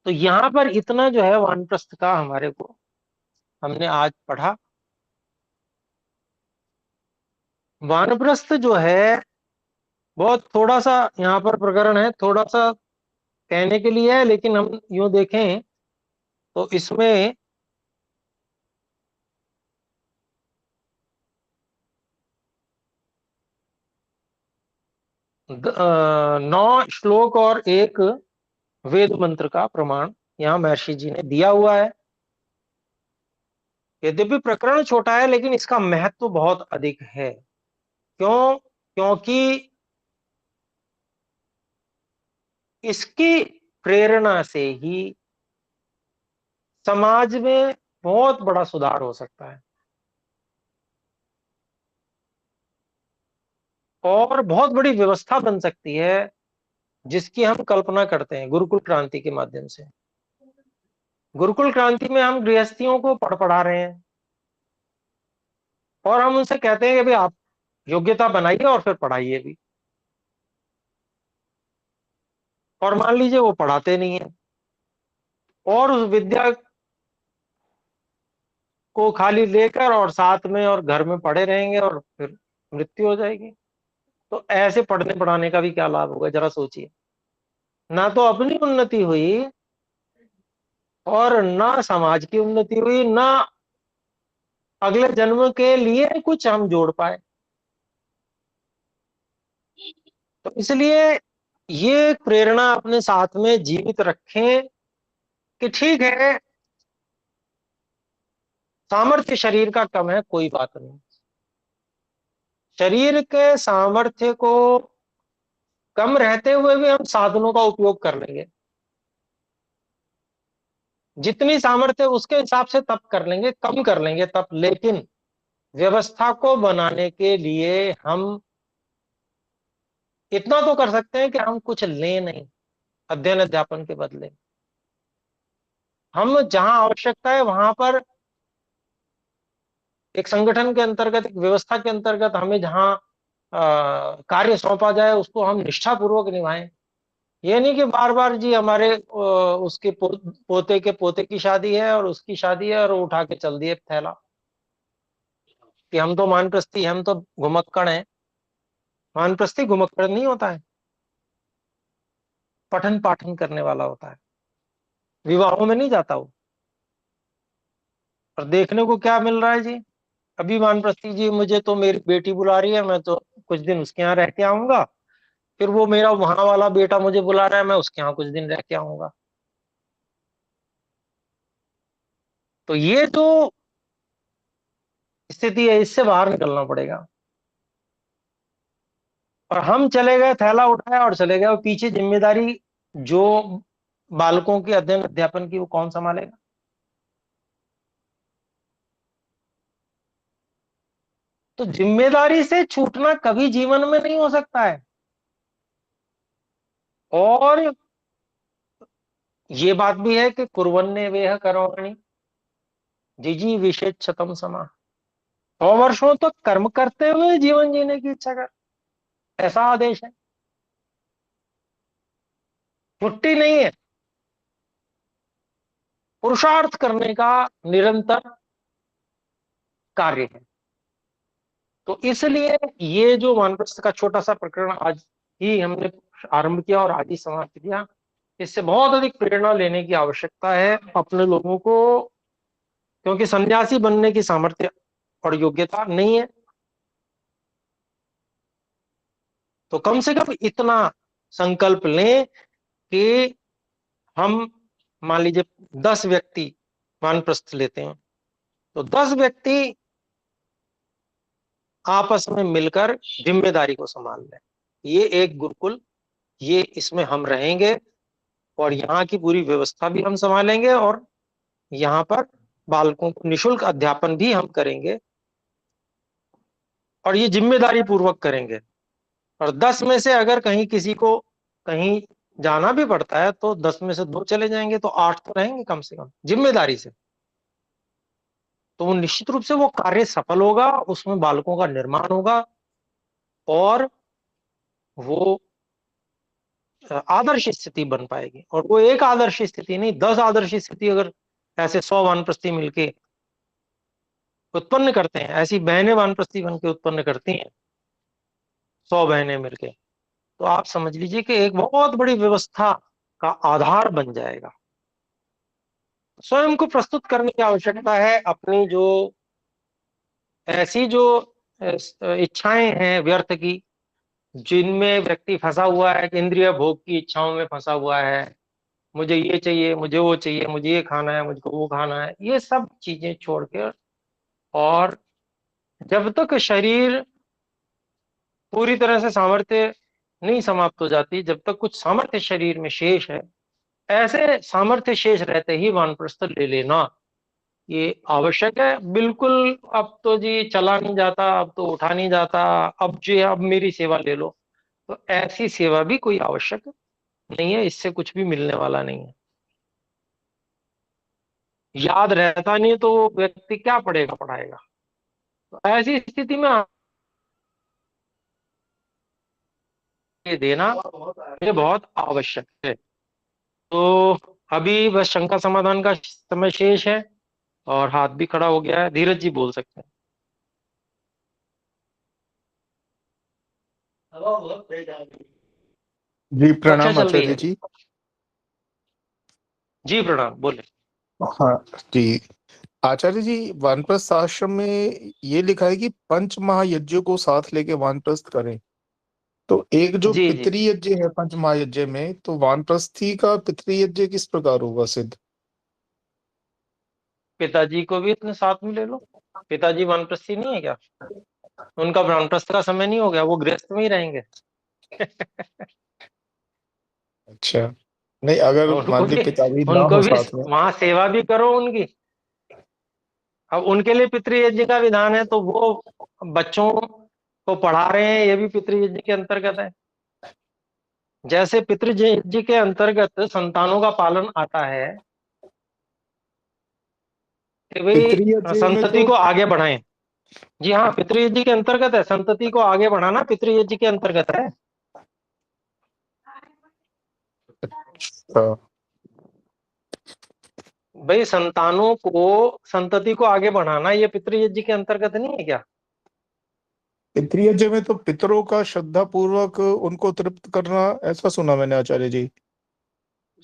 तो यहाँ पर इतना जो है वानप्रस्थ का हमारे को हमने आज पढ़ा। वानप्रस्थ जो है बहुत थोड़ा सा यहाँ पर प्रकरण है, थोड़ा सा कहने के लिए है, लेकिन हम यूं देखें तो इसमें 9 श्लोक और एक वेद मंत्र का प्रमाण यहाँ महर्षि जी ने दिया हुआ है। यद्यपि प्रकरण छोटा है लेकिन इसका महत्व बहुत अधिक है। क्यों? क्योंकि इसकी प्रेरणा से ही समाज में बहुत बड़ा सुधार हो सकता है और बहुत बड़ी व्यवस्था बन सकती है जिसकी हम कल्पना करते हैं गुरुकुल क्रांति के माध्यम से। गुरुकुल क्रांति में हम गृहस्थियों को पढ़ा रहे हैं और हम उनसे कहते हैं कि भाई आप योग्यता बनाइए और फिर पढ़ाइए भी। और मान लीजिए वो पढ़ाते नहीं है और उस विद्या को खाली लेकर और साथ में और घर में पढ़े रहेंगे और फिर मृत्यु हो जाएगी। तो ऐसे पढ़ने पढ़ाने का भी क्या लाभ होगा, जरा सोचिए। ना तो अपनी उन्नति हुई और ना समाज की उन्नति हुई, ना अगले जन्म के लिए कुछ हम जोड़ पाए। तो इसलिए ये प्रेरणा अपने साथ में जीवित रखें कि ठीक है, सामर्थ्य शरीर का कम है, कोई बात नहीं। शरीर के सामर्थ्य को कम रहते हुए भी हम साधनों का उपयोग कर लेंगे। जितनी सामर्थ्य उसके हिसाब से तप कर लेंगे, कम कर लेंगे तप, लेकिन व्यवस्था को बनाने के लिए हम इतना तो कर सकते हैं कि हम कुछ लें नहीं अध्ययन अध्यापन के बदले। हम जहां आवश्यकता है वहां पर एक संगठन के अंतर्गत, एक व्यवस्था के अंतर्गत हमें जहां कार्य सौंपा जाए उसको हम निष्ठापूर्वक निभाएं। ये नहीं कि बार बार जी हमारे उसके पोते के पोते की शादी है और उसकी शादी है और वो उठा के चल दिए थैला कि हम तो वानप्रस्थी, हम तो घुमक्कड़ हैं। वानप्रस्थी घुमक्कड़ नहीं होता है, पठन पाठन करने वाला होता है। विवाहों में नहीं जाता वो। और देखने को क्या मिल रहा है जी, अभी वानप्रस्थी जी मुझे तो मेरी बेटी बुला रही है, मैं तो कुछ दिन उसके यहाँ रह के आऊंगा। फिर वो मेरा वहां वाला बेटा मुझे बुला रहा है, मैं उसके यहाँ कुछ दिन रह के आऊंगा। तो ये जो स्थिति है, इससे बाहर निकलना पड़ेगा। और हम चले गए, थैला उठाया और चले गए, और पीछे जिम्मेदारी जो बालकों के अध्ययन अध्यापन की, वो कौन संभालेगा? तो जिम्मेदारी से छूटना कभी जीवन में नहीं हो सकता है। और ये बात भी है कि कुर्वन्ने वेह कर्माणि जिजी विषेच्छतम समा। 100 वर्षों तक कर्म करते हुए जीवन जीने की इच्छा कर, ऐसा आदेश है। छुट्टी नहीं है, पुरुषार्थ करने का निरंतर कार्य है। तो इसलिए ये जो वानप्रस्थ का छोटा सा प्रकरण आज ही हमने आरंभ किया और आज ही समाप्त किया, इससे बहुत अधिक प्रेरणा लेने की आवश्यकता है अपने लोगों को। क्योंकि सन्यासी बनने की सामर्थ्य और योग्यता नहीं है, तो कम से कम इतना संकल्प लें कि हम, मान लीजिए 10 व्यक्ति वानप्रस्थ लेते हैं, तो 10 व्यक्ति आपस में मिलकर जिम्मेदारी को संभाल लें। ये एक गुरुकुल, ये इसमें हम रहेंगे और यहाँ की पूरी व्यवस्था भी हम संभालेंगे, और यहाँ पर बालकों को निशुल्क अध्यापन भी हम करेंगे, और ये जिम्मेदारी पूर्वक करेंगे। और 10 में से अगर कहीं किसी को कहीं जाना भी पड़ता है, तो 10 में से 2 चले जाएंगे, तो 8 तो रहेंगे कम से कम जिम्मेदारी से। तो वो निश्चित रूप से वो कार्य सफल होगा, उसमें बालकों का निर्माण होगा, और वो आदर्श स्थिति बन पाएगी। और वो एक आदर्श स्थिति नहीं, 10 आदर्श स्थिति अगर ऐसे 100 वानप्रस्थी मिलके उत्पन्न करते हैं, ऐसी बहनें वानप्रस्थी बन के उत्पन्न करती हैं 100 बहनें मिलके, तो आप समझ लीजिए कि एक बहुत बड़ी व्यवस्था का आधार बन जाएगा। स्वयं को प्रस्तुत करने की आवश्यकता है, अपनी जो ऐसी जो इच्छाएं हैं व्यर्थ की, जिनमें व्यक्ति फंसा हुआ है, कि इंद्रिय भोग की इच्छाओं में फंसा हुआ है। मुझे ये चाहिए, मुझे वो चाहिए, मुझे ये खाना है, मुझको वो खाना है, ये सब चीजें छोड़ के, और जब तक शरीर पूरी तरह से सामर्थ्य नहीं समाप्त हो जाती, जब तक कुछ सामर्थ्य शरीर में शेष है, ऐसे सामर्थ्य शेष रहते ही वानप्रस्थ ले लेना ये आवश्यक है। बिल्कुल अब तो जी चला नहीं जाता, अब तो उठा नहीं जाता, अब जी अब मेरी सेवा ले लो, तो ऐसी सेवा भी कोई आवश्यक नहीं है, इससे कुछ भी मिलने वाला नहीं है। याद रहता नहीं तो वो व्यक्ति क्या पढ़ेगा पढ़ाएगा। तो ऐसी स्थिति में ये देना ये बहुत आवश्यक है। तो अभी बस शंका समाधान का समय शेष है, और हाथ भी खड़ा हो गया है। धीरज जी बोल सकते हैं। जी कक्षा प्रणाम चल रही आचार्य है? जी। जी प्रणाम, बोले। हाँ जी। आचार्य जी, वानप्रस्थ आश्रम में ये लिखा है कि पंच महायज्ञों को साथ लेके वानप्रस्थ करें। तो एक जो जी जी, पितृयज्ञ है पंच महायज्ञ में, तो वानप्रस्थी का पितृयज्ञ किस प्रकार होगा सिद्ध? पिताजी को भी अपने साथ में ले लो। पिताजी वानप्रस्थी नहीं है क्या? उनका वानप्रस्थ का समय नहीं हो गया, वो गृहस्थ में ही रहेंगे। अच्छा। नहीं, अगर उनको मान ली भी पिताजी ना उनको हो भी साथ में। वहां सेवा भी करो उनकी। अब उनके लिए पितृयज्ञ का विधान है, तो वो बच्चों को पढ़ा रहे हैं, ये भी पितृयज्ञ के अंतर्गत है। जैसे पितृयज्ञ के अंतर्गत संतानों का पालन आता है, कि भाई पितृयज्ञ में संतति तो को आगे बढ़ाएं। जी हाँ, पितृयज्ञ के अंतर्गत है, संतति को आगे बढ़ाना पितृयज्ञ के अंतर्गत है। हाँ, भाई संतानों को, संतति को आगे बढ़ाना ये पितृयज्ञ के अंतर्गत नहीं है क्या? पितृ यज्ञ में तो पितरों का श्रद्धा पूर्वक उनको तृप्त करना, ऐसा सुना मैंने आचार्य जी।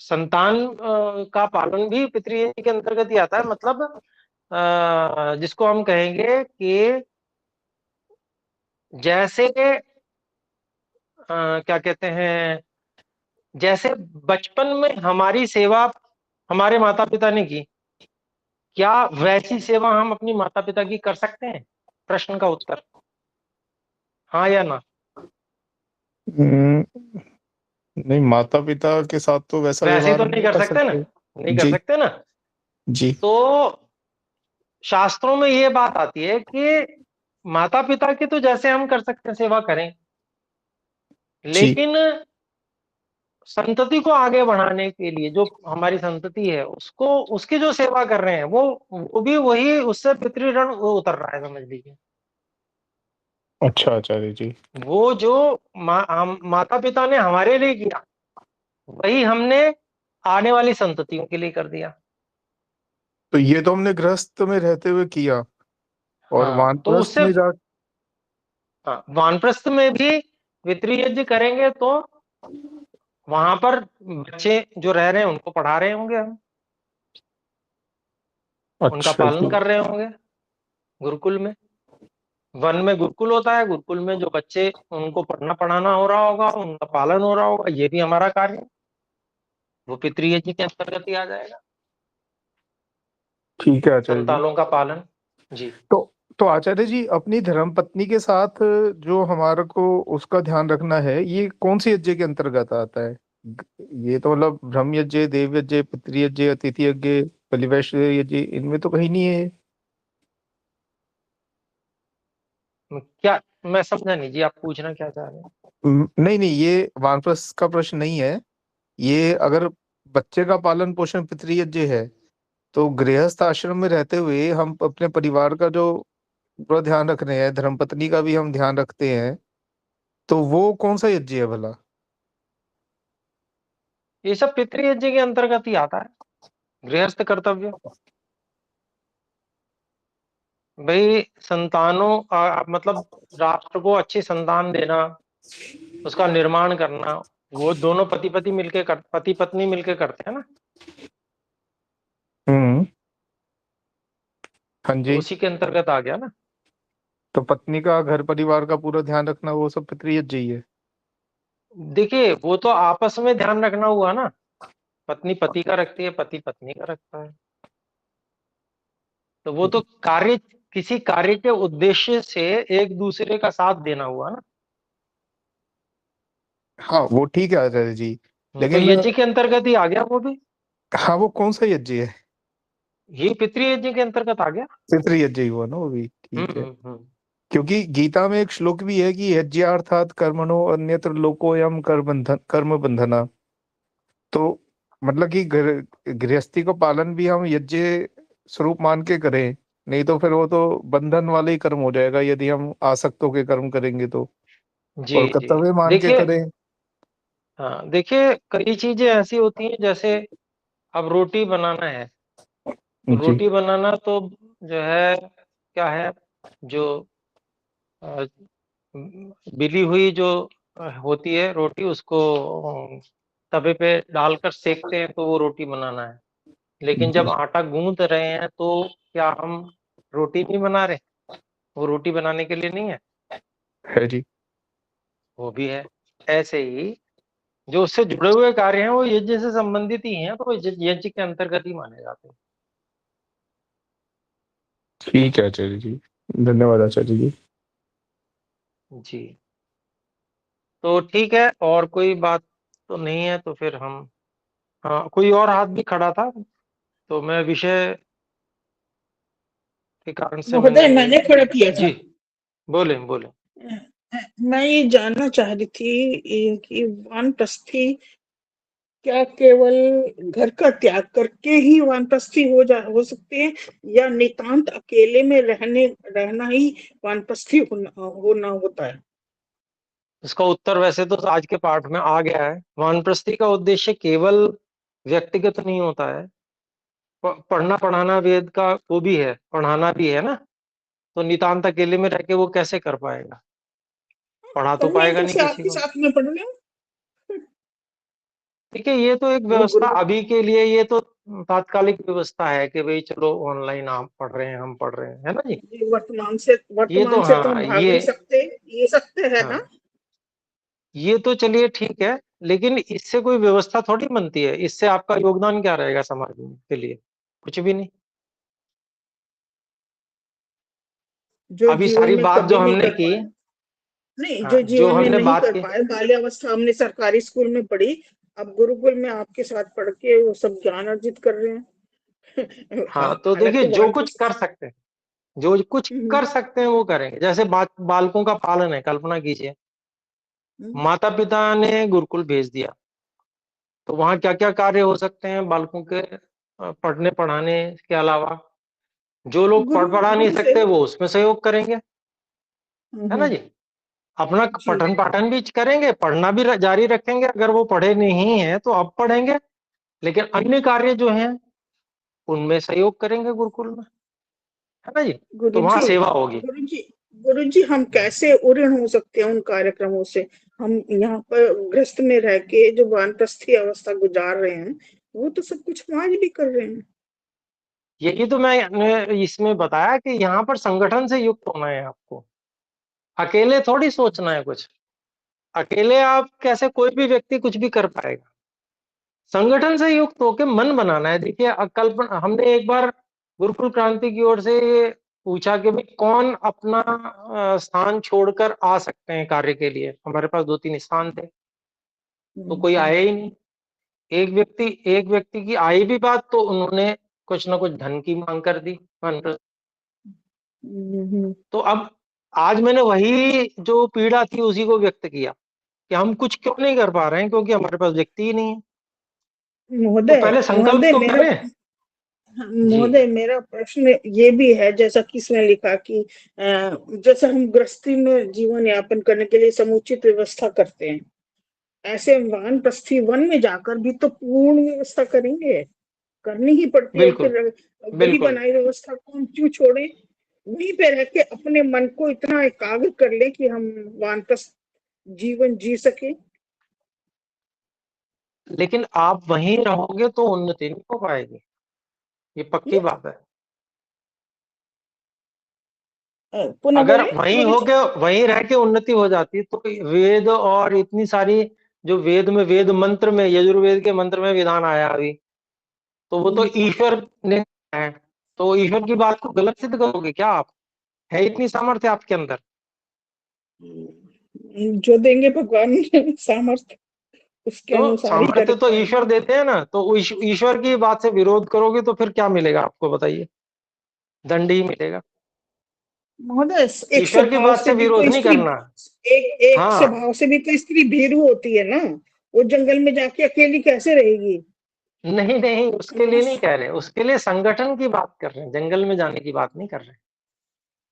संतान का पालन भी पितृयज्ञ के अंतर्गत ही आता है। मतलब जिसको हम कहेंगे कि जैसे क्या कहते हैं, जैसे बचपन में हमारी सेवा हमारे माता पिता ने की, क्या वैसी सेवा हम अपनी माता पिता की कर सकते हैं? प्रश्न का उत्तर हाँ या ना? हम्म, नहीं, माता पिता के साथ तो वैसा वैसे ही व्यवहार तो नहीं नहीं कर कर सकते ना, सकते। नहीं कर जी। सकते ना। जी। तो शास्त्रों में ये बात आती है कि माता पिता की तो जैसे हम कर सकते हैं सेवा करें, जी। लेकिन संतति को आगे बढ़ाने के लिए जो हमारी संतति है उसको, उसकी जो सेवा कर रहे हैं वो भी वही, उससे पितृ ऋण वो उतर रहा है, समझ लीजिए। अच्छा आचार्य जी। वो जो माता पिता ने हमारे लिए किया वही हमने आने वाली संततियों के लिए कर दिया। तो ये तो हमने गृहस्थ में रहते हुए किया, और हाँ, तो वानप्रस्थ उससे, में जा। हाँ, वानप्रस्थ में भी पितृयज्ञ करेंगे तो वहां पर बच्चे जो रह रहे हैं उनको पढ़ा रहे होंगे हम, उनका अच्छा पालन जी। कर रहे होंगे गुरुकुल में। वन में गुरुकुल होता है, गुरुकुल में जो बच्चे उनको पढ़ना पढ़ाना हो रहा होगा, उनका पालन हो रहा होगा, ये भी हमारा कार्य है, वो पितृयज्ञ के अंतर्गत ही आ जाएगा, ठीक है आचार्य जी। संतानों का पालन। जी। तो आचार्य जी, अपनी धर्म पत्नी के साथ जो हमारे को उसका ध्यान रखना है, ये कौन सी यज्ञ के अंतर्गत आता है? ये तो मतलब ब्रह्म यज्ञ, देव यज्ञ, पितृ यज्ञ, अतिथि यज्ञ, बलिवैश्य यज्ञ, इनमें तो कहीं नहीं है। क्या, मैं समझा नहीं जी, आप पूछना क्या चाह रहे हैं? नहीं नहीं, ये वानप्रस्थ का प्रश्न नहीं है। ये अगर बच्चे का पालन पोषण पितृ यज्ञ है, तो गृहस्थ आश्रम में रहते हुए हम अपने परिवार का जो पूरा ध्यान रख रहे हैं, धर्मपत्नी का भी हम ध्यान रखते हैं, तो वो कौन सा यज्ञ है भला? ये सब पितृयज्ञ के अंतर्गत ही आता है, गृहस्थ कर्तव्य। भाई संतानों मतलब राष्ट्र को अच्छी संतान देना, उसका निर्माण करना, वो दोनों पति पत्नी मिलके करते हैं ना। हम्म। हाँ तो जी। उसी के अंतर्गत आ गया ना। तो पत्नी का घर परिवार का पूरा ध्यान रखना, वो सब पितृ यज्ञ ही है। देखिए वो तो आपस में ध्यान रखना हुआ ना, पत्नी पति का रखती है, पति पत्नी का रखता है। तो वो तो कार्य, किसी कार्य के उद्देश्य से एक दूसरे का साथ देना हुआ ना। हाँ, वो ठीक है आचार्य जी। तो लेकिन यज्ञ के अंतर्गत ही आ गया वो भी, हाँ, वो कौन सा यज्ञ है? ये पितृयज्ञ के अंतर्गत आ गया। पितृ यज्ञ ही हुआ ना वो भी, ठीक है। हम्म। क्योंकि गीता में एक श्लोक भी है कि यज्ञार्थात कर्मणो अन्यत्र लोकोयम कर्म बंधना। तो मतलब कि गृहस्थी को पालन भी हम यज्ञ स्वरूप मान के करें, नहीं तो फिर वो तो बंधन वाले ही कर्म हो जाएगा, यदि हम आसक्तों के कर्म करेंगे तो। जी और जी। कर्तव्य मान के देखिए, करें। हाँ देखिए, कई चीजें ऐसी होती हैं, जैसे अब रोटी बनाना है, तो जी। रोटी बनाना तो जो है, क्या है, जो अ, बिली हुई जो होती है रोटी, उसको तवे पे डालकर सेकते हैं तो वो रोटी बनाना है। लेकिन जब जी। आटा गूंथ रहे हैं तो क्या हम रोटी नहीं बना रहे? वो रोटी बनाने के लिए नहीं है, है जी। वो भी है। ऐसे ही जो उससे जुड़े हुए कार्य हैं वो यज्ञ से संबंधित ही हैं, तो वो यज्ञ के अंतर्गत ही माने जाते हैं। ठीक है आचार्य जी। धन्यवाद आचार्य जी। जी। तो ठीक है, और कोई बात तो नहीं है तो फिर हम, हाँ कोई और हाथ भी खड़ा था, तो मैं विषय के कारण से महोदय, मैंने, मैंने खड़ा किया जी, था। बोले बोले। मैं ये जानना चाह रही थी कि वानप्रस्थी क्या केवल घर का त्याग करके ही वानप्रस्थी हो सकते हैं, या नितांत अकेले में रहना ही वानप्रस्थी होना होता है? इसका उत्तर वैसे तो आज के पाठ में आ गया है। वानप्रस्थी का उद्देश्य केवल व्यक्तिगत नहीं होता है। पढ़ना पढ़ाना वेद का वो भी है, पढ़ाना भी है ना। तो नितांत अकेले में रह के वो कैसे कर पाएगा, पढ़ा तो पढ़ने पाएगा नहीं कैसे किसी आपके को। साथ में पढ़ रहे हो? ठीक है, ये तो एक वो व्यवस्था गुरु अभी के लिए, ये तो तात्कालिक व्यवस्था है कि भाई चलो ऑनलाइन आप पढ़ रहे हैं, हम पढ़ रहे हैं, है ना जी। ये ये वर्तमान तो से तो हम हाँ, भाग नहीं सकते, ये सकते है ना। हाँ ये तो चलिए ठीक है, लेकिन इससे कोई व्यवस्था थोड़ी बनती है। इससे आपका योगदान क्या रहेगा समाज में के लिए? कुछ भी नहीं। जो अभी जीवन सारी में बात जो कभी नहीं हमने कर की, पाए, नहीं, हाँ जो जो जीवन में हमने नहीं बात कर की, पाए, बाल्यावस्था हमने सरकारी स्कूल में पढ़ी, अब गुरुकुल में आपके साथ पढ़ के वो सब ज्ञान अर्जित कर रहे हैं। हाँ तो देखिए हालांकि जो कुछ कर सकते हैं, जो कुछ हम्म, कर सकते हैं वो करेंगे। जैसे बालकों का पालन है, कल्पना कीजिए हम्म, माता पिता ने गुरुकुल भेज दिया, तो वहां क्या क्या कार्य हो सकते हैं बालकों के पढ़ने पढ़ाने के अलावा? जो लोग गुरु पढ़ पढ़ा नहीं गुरु से। सकते वो उसमें सहयोग करेंगे, है ना हम्म, जी। अपना जी। पठन पाठन भी करेंगे, पढ़ना भी जारी रखेंगे, अगर वो पढ़े नहीं है तो अब पढ़ेंगे, लेकिन अन्य कार्य जो हैं उनमें सहयोग करेंगे गुरुकुल में, है ना जी। तो वहां गुरुजी सेवा होगी। गुरुजी गुरुजी हम कैसे उऋण हो सकते हैं उन कार्यक्रमों से? हम यहाँ पर ग्रस्त में रह के जो वानप्रस्थी अवस्था गुजार रहे हैं, वो तो सब कुछ समाज भी कर रहे हैं। यही तो मैंने इसमें बताया कि यहाँ पर संगठन से युक्त होना है आपको, अकेले थोड़ी सोचना है कुछ। अकेले आप कैसे, कोई भी व्यक्ति कुछ भी कर पाएगा? संगठन से युक्त होकर मन बनाना है। देखिए कल्पना, हमने एक बार गुरुकुल क्रांति की ओर से पूछा कि भाई कौन अपना स्थान छोड़कर आ सकते हैं कार्य के लिए। हमारे पास 2-3 स्थान थे, तो कोई हम्म, आया ही नहीं। एक व्यक्ति की आई भी बात तो उन्होंने कुछ ना कुछ धन की मांग कर दी। हम्म, तो अब आज मैंने वही जो पीड़ा थी उसी को व्यक्त किया कि हम कुछ क्यों नहीं कर पा रहे हैं, क्योंकि हमारे पास व्यक्ति ही नहीं है। तो महोदय पहले संकल्प महोदय तो मेरा करें। जी महोदय मेरा प्रश्न ये भी है, जैसा कि इसमें लिखा कि जैसे हम गृहस्थी में जीवन यापन करने के लिए समुचित व्यवस्था करते हैं, ऐसे वानप्रस्थी वन में जाकर भी तो पूर्ण व्यवस्था करेंगे, करनी ही पड़ती है। बिल्कुल फिर वही बिल्कुल। बनाई व्यवस्था को हम क्यों छोड़े? वहीं पे रह के अपने मन को इतना एकाग्र कर ले कि हम वानप्रस्थ जीवन जी सके। लेकिन आप वहीं रहोगे तो उन्नति नहीं हो पाएगी, ये पक्की बात है। पुनः अगर बोले वहीं गुरु हो जी। के, वहीं रह के उन्नति हो जाती तो वेद और इतनी सारी जो वेद में, वेद मंत्र में, यजुर्वेद के मंत्र में विधान आया अभी, तो वो तो ईश्वर ने है। तो ईश्वर की बात को गलत सिद्ध करोगे क्या आप? है इतनी सामर्थ्य आपके अंदर? जो देंगे भगवान सामर्थ्य, उसके तो अनुसार ही सामर्थ्य तो करेंगे हम। ईश्वर देते हैं ना, तो ईश्वर की बात से विरोध करोगे तो फिर क्या मिलेगा आपको, बताइए? दंड ही मिलेगा। महोदय, एक ईश्वर की स्वभाव बात से से भी विरोध तो नहीं स्त्री, करना। एक हाँ स्वभाव से भी तो स्त्री भीरू होती है ना। वो जंगल में जाके अकेली कैसे रहेगी? नहीं नहीं, उसके लिए नहीं मनुष्य। कह रहे, उसके लिए संगठन की बात कर रहे हैं, जंगल में जाने की बात नहीं कर रहे।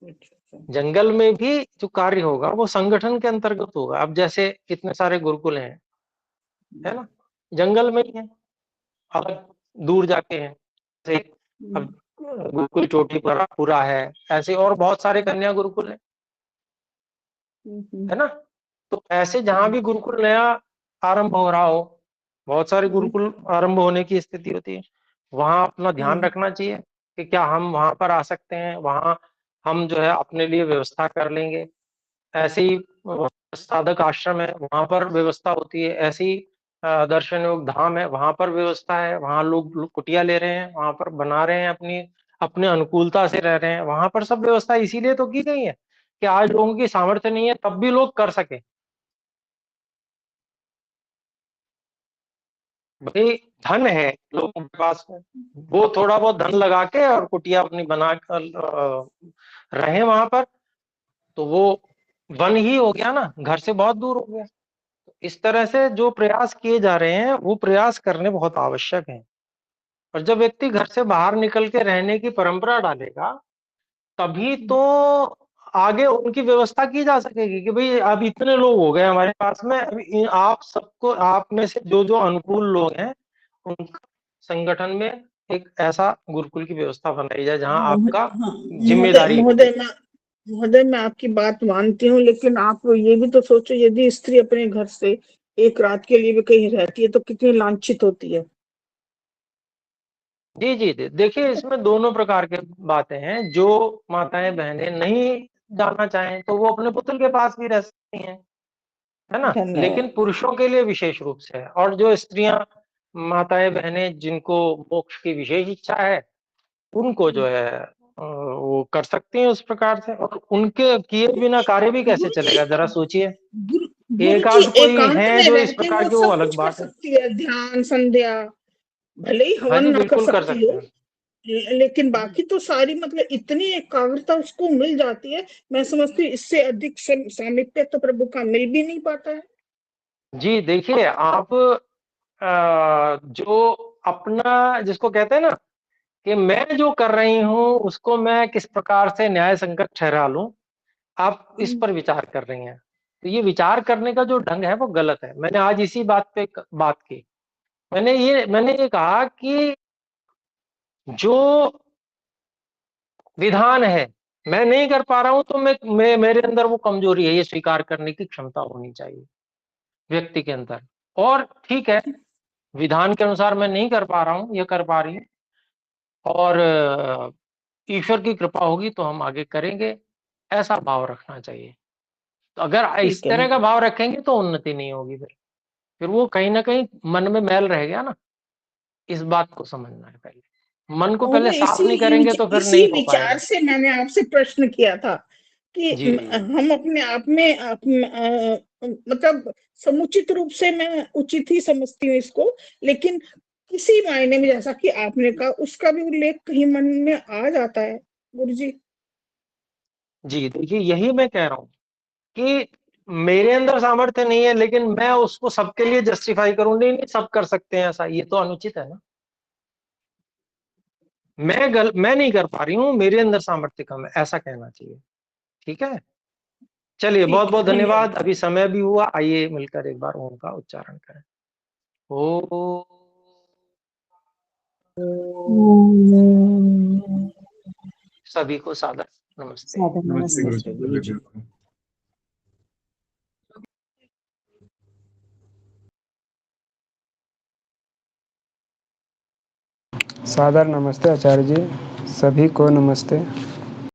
अच्छा, जंगल में भी जो कार्य होगा वो संगठन के अंतर्गत होगा। अब जैसे इतने सारे गुरुकुल हैं, है ना, जंगल में ही है, अलग दूर जाके हैं। जैसे अब गुरुकुल चोटी पर पूरा है, ऐसे और बहुत सारे कन्या गुरुकुल है ना। तो ऐसे जहां भी गुरुकुल नया आरंभ हो रहा हो, बहुत सारे गुरुकुल आरंभ होने की स्थिति होती है, वहां अपना ध्यान रखना चाहिए कि क्या हम वहां पर आ सकते हैं, वहां हम जो है अपने लिए व्यवस्था कर लेंगे। ऐसे ही साधक आश्रम है, वहां पर व्यवस्था होती है। ऐसी दर्शन योग धाम है, वहां पर व्यवस्था है, वहां लोग कुटिया ले रहे हैं, वहां पर बना रहे हैं, अपनी अपने अनुकूलता से रह रहे हैं। वहां पर सब व्यवस्था इसीलिए तो की गई है कि आज लोगों की सामर्थ्य नहीं है तब भी लोग कर सके। भाई धन है लोगों के पास में, वो थोड़ा बहुत धन लगा के और कुटिया अपनी बना कर रहे वहां पर, तो वो वन ही हो गया ना, घर से बहुत दूर हो गया। इस तरह से जो प्रयास किए जा रहे हैं वो प्रयास करने बहुत आवश्यक हैं। और जब व्यक्ति घर से बाहर निकल के रहने की परंपरा डालेगा, तभी तो आगे उनकी व्यवस्था की जा सकेगी कि भाई अब इतने लोग हो गए हमारे पास में, आप सबको, आप में से जो जो अनुकूल लोग हैं उनका संगठन में एक ऐसा गुरुकुल की व्यवस्था बनाई जाए जहां आपका हाँ, जिम्मेदारी हो। महोदय मैं आपकी बात मानती हूँ, लेकिन आप ये भी तो सोचो, यदि स्त्री अपने घर से एक रात के लिए भी कहीं रहती है तो कितनी लांछित होती है। जी जी जी, देखिए इसमें दोनों प्रकार के बातें हैं। जो माताएं बहनें नहीं जाना चाहें तो वो अपने पुत्र के पास भी रह सकती हैं, है ना। लेकिन धन्यवाद। पुरुषों के लिए विशेष रूप से है, और जो स्त्रियां माताएं बहनें जिनको मोक्ष की विशेष इच्छा है, उनको जो है वो कर सकती हैं उस प्रकार से। और उनके किए बिना कार्य भी कैसे गुरु जी चलेगा, जरा सोचिए। गुरु गुरु जी एकांत कोई एकांत है में जो रह इस के प्रकार वो की, वो सब अलग कुछ कर बात है। सकती है, ध्यान संध्या, भले ही हाँ हवन जी, ना कर बिल्कुल कर सकती सकते हो, हैं। लेकिन बाकी तो सारी मतलब इतनी एकाग्रता उसको मिल जाती है। मैं समझती हूँ इससे अधिक सामिप्य तो प्रभु का मिल भी नहीं पाता है। जी देखिए, आप जो अपना जिसको कहते हैं ना कि मैं जो कर रही हूँ उसको मैं किस प्रकार से न्याय संगत ठहरा लूं, आप इस पर विचार कर रही हैं। तो ये विचार करने का जो ढंग है वो गलत है। मैंने आज इसी बात पे बात की। मैंने ये कहा कि जो विधान है मैं नहीं कर पा रहा हूं, तो मैं मेरे अंदर वो कमजोरी है, ये स्वीकार करने की क्षमता होनी चाहिए व्यक्ति के अंदर। और ठीक है, विधान के अनुसार मैं नहीं कर पा रहा हूं, ये कर पा रही हूँ, और ईश्वर की कृपा होगी तो हम आगे करेंगे, ऐसा भाव रखना चाहिए। तो अगर इस ठीक है। तरह का भाव रखेंगे तो उन्नति नहीं होगी। फिर वो कहीं ना कहीं मन में मैल रह गया ना। इस बात को समझना है पहले। मन को पहले महोदय साफ नहीं करेंगे तो फिर इसी नहीं हो विचार पाएगा। से मैंने आपसे प्रश्न किया था कि जी जी हम अपने आप में मतलब समुचित रूप से मैं उचित ही समझती हूँ इसको, लेकिन किसी मायने में जैसा कि आपने कहा उसका भी उल्लेख कहीं मन में आ जाता है गुरु जी। जी, देखिए यही मैं कह रहा हूँ कि मेरे अंदर सामर्थ्य नहीं है, लेकिन मैं उसको सबके लिए जस्टिफाई करूं, नहीं नहीं सब कर सकते हैं ऐसा, ये तो अनुचित है ना। मैं नहीं कर पा रही हूँ, मेरे अंदर सामर्थ्य कम है, ऐसा कहना चाहिए। ठीक है, चलिए बहुत ठीक है, बहुत धन्यवाद। धन्यवाद। अभी समय भी हुआ, आइए मिलकर एक बार ओम का उच्चारण करें। ओ सभी को सादर नमस्ते। सादर नमस्ते नमस्ते गुरु गुरु जी। जी। सादर नमस्ते आचार्य जी, सभी को नमस्ते।